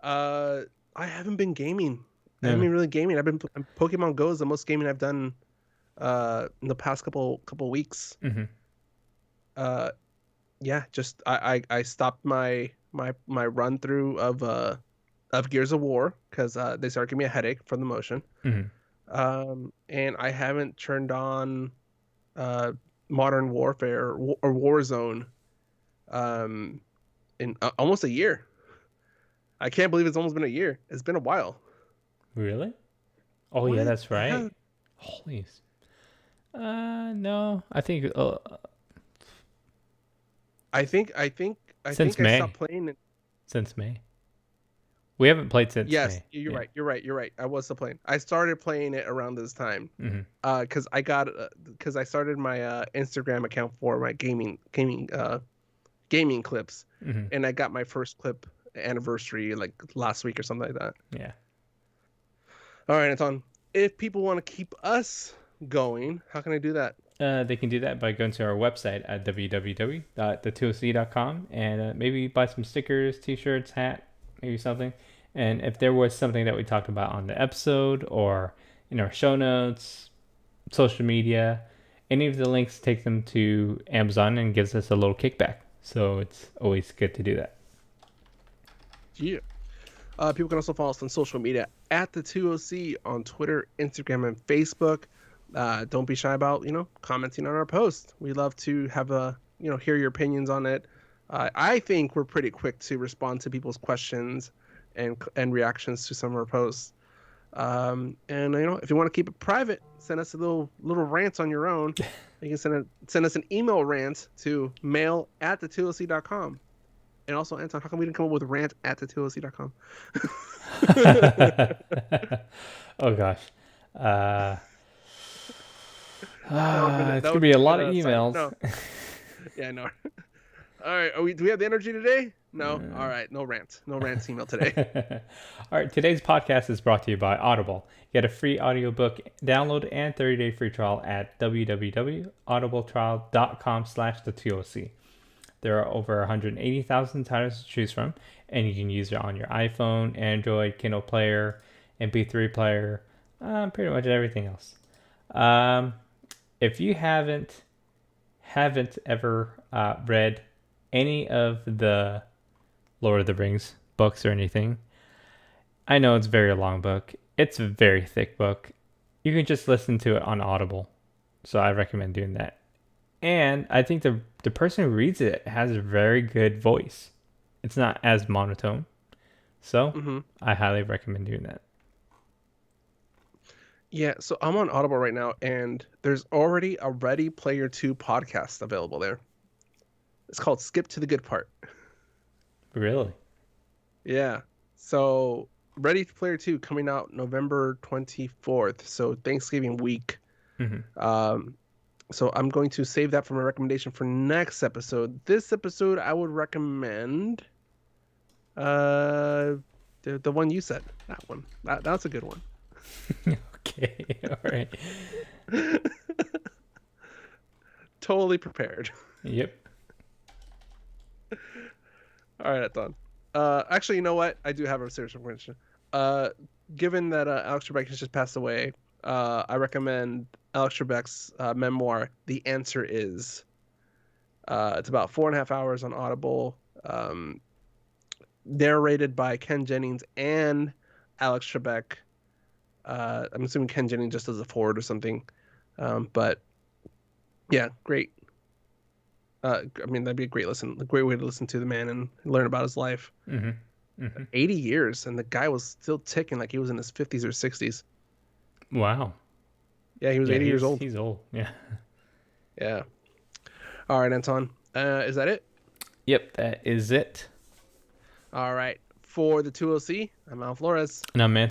I haven't been gaming. I haven't been really gaming. Pokemon Go is the most gaming I've done in the past couple weeks. Mm-hmm. Yeah, just I stopped my run through of Gears of War because they started giving me a headache from the motion. Mm-hmm. And I haven't turned on Modern Warfare or Warzone in almost a year. I can't believe it's almost been a year. It's been a while. Really? Oh yeah, that's right. Holy. No, I think. I think I stopped playing it since May. We haven't played since Yes, May. You're right. I was still playing. I started playing it around this time. Mm-hmm. Because I started my Instagram account for my gaming clips, Mm-hmm. and I got my first clip anniversary like last week or something like that. Yeah. All right, Anton. If people want to keep us going, how can I do that? They can do that by going to our website at www.the2oc.com and maybe buy some stickers, t-shirts, hat, maybe something. And if there was something that we talked about on the episode or in our show notes, social media, any of the links take them to Amazon and gives us a little kickback. So it's always good to do that. Yeah. People can also follow us on social media at the 2OC on Twitter, Instagram, and Facebook. Don't be shy about, commenting on our post. We love to have hear your opinions on it. I think we're pretty quick to respond to people's questions and reactions to some of our posts. And if you want to keep it private, send us a little rant on your own. You can send us an email rant to mail@the2oc.com. And also, Anton, how come we didn't come up with rant at the2oc.com? Oh gosh. It's gonna be a lot of emails. No. Yeah, no. All right, do we have the energy today? No. All right, no rant email today. All right, today's podcast is brought to you by Audible. Get a free audiobook download and 30-day free trial at www.audibletrial.com/the2oc. There are over 180,000 titles to choose from, and you can use it on your iPhone, Android, Kindle player, MP3 player, pretty much everything else. If you haven't ever read any of the Lord of the Rings books or anything, I know it's a very long book. It's a very thick book. You can just listen to it on Audible. So I recommend doing that. And I think the person who reads it has a very good voice. It's not as monotone. So Mm-hmm. I highly recommend doing that. Yeah, so I'm on Audible right now, and there's already a Ready Player 2 podcast available there. It's called Skip to the Good Part. Really? Yeah. So Ready Player 2 coming out November 24th, so Thanksgiving week. Mm-hmm. So I'm going to save that for my recommendation for next episode. This episode I would recommend uh the one you said. That one. That's a good one. Okay. All right. Totally prepared. Yep. All right, Don. Actually, you know what? I do have a serious question. Uh, Given that Alex Trebek has just passed away, I recommend Alex Trebek's memoir, The Answer Is. It's about 4.5 hours on Audible, narrated by Ken Jennings and Alex Trebek. I'm assuming Ken Jennings just does a forward or something. But yeah, great. I mean, that'd be a great way to listen to the man and learn about his life. Mm-hmm. Mm-hmm. 80 years, and the guy was still ticking like he was in his 50s or 60s. Wow. Yeah, he was Yeah, 80 years old. he's old. Yeah. Yeah. All right, Anton. Is that it? Yep, that is it. All right. For the 2OC, I'm Al Flores. And I'm Anton.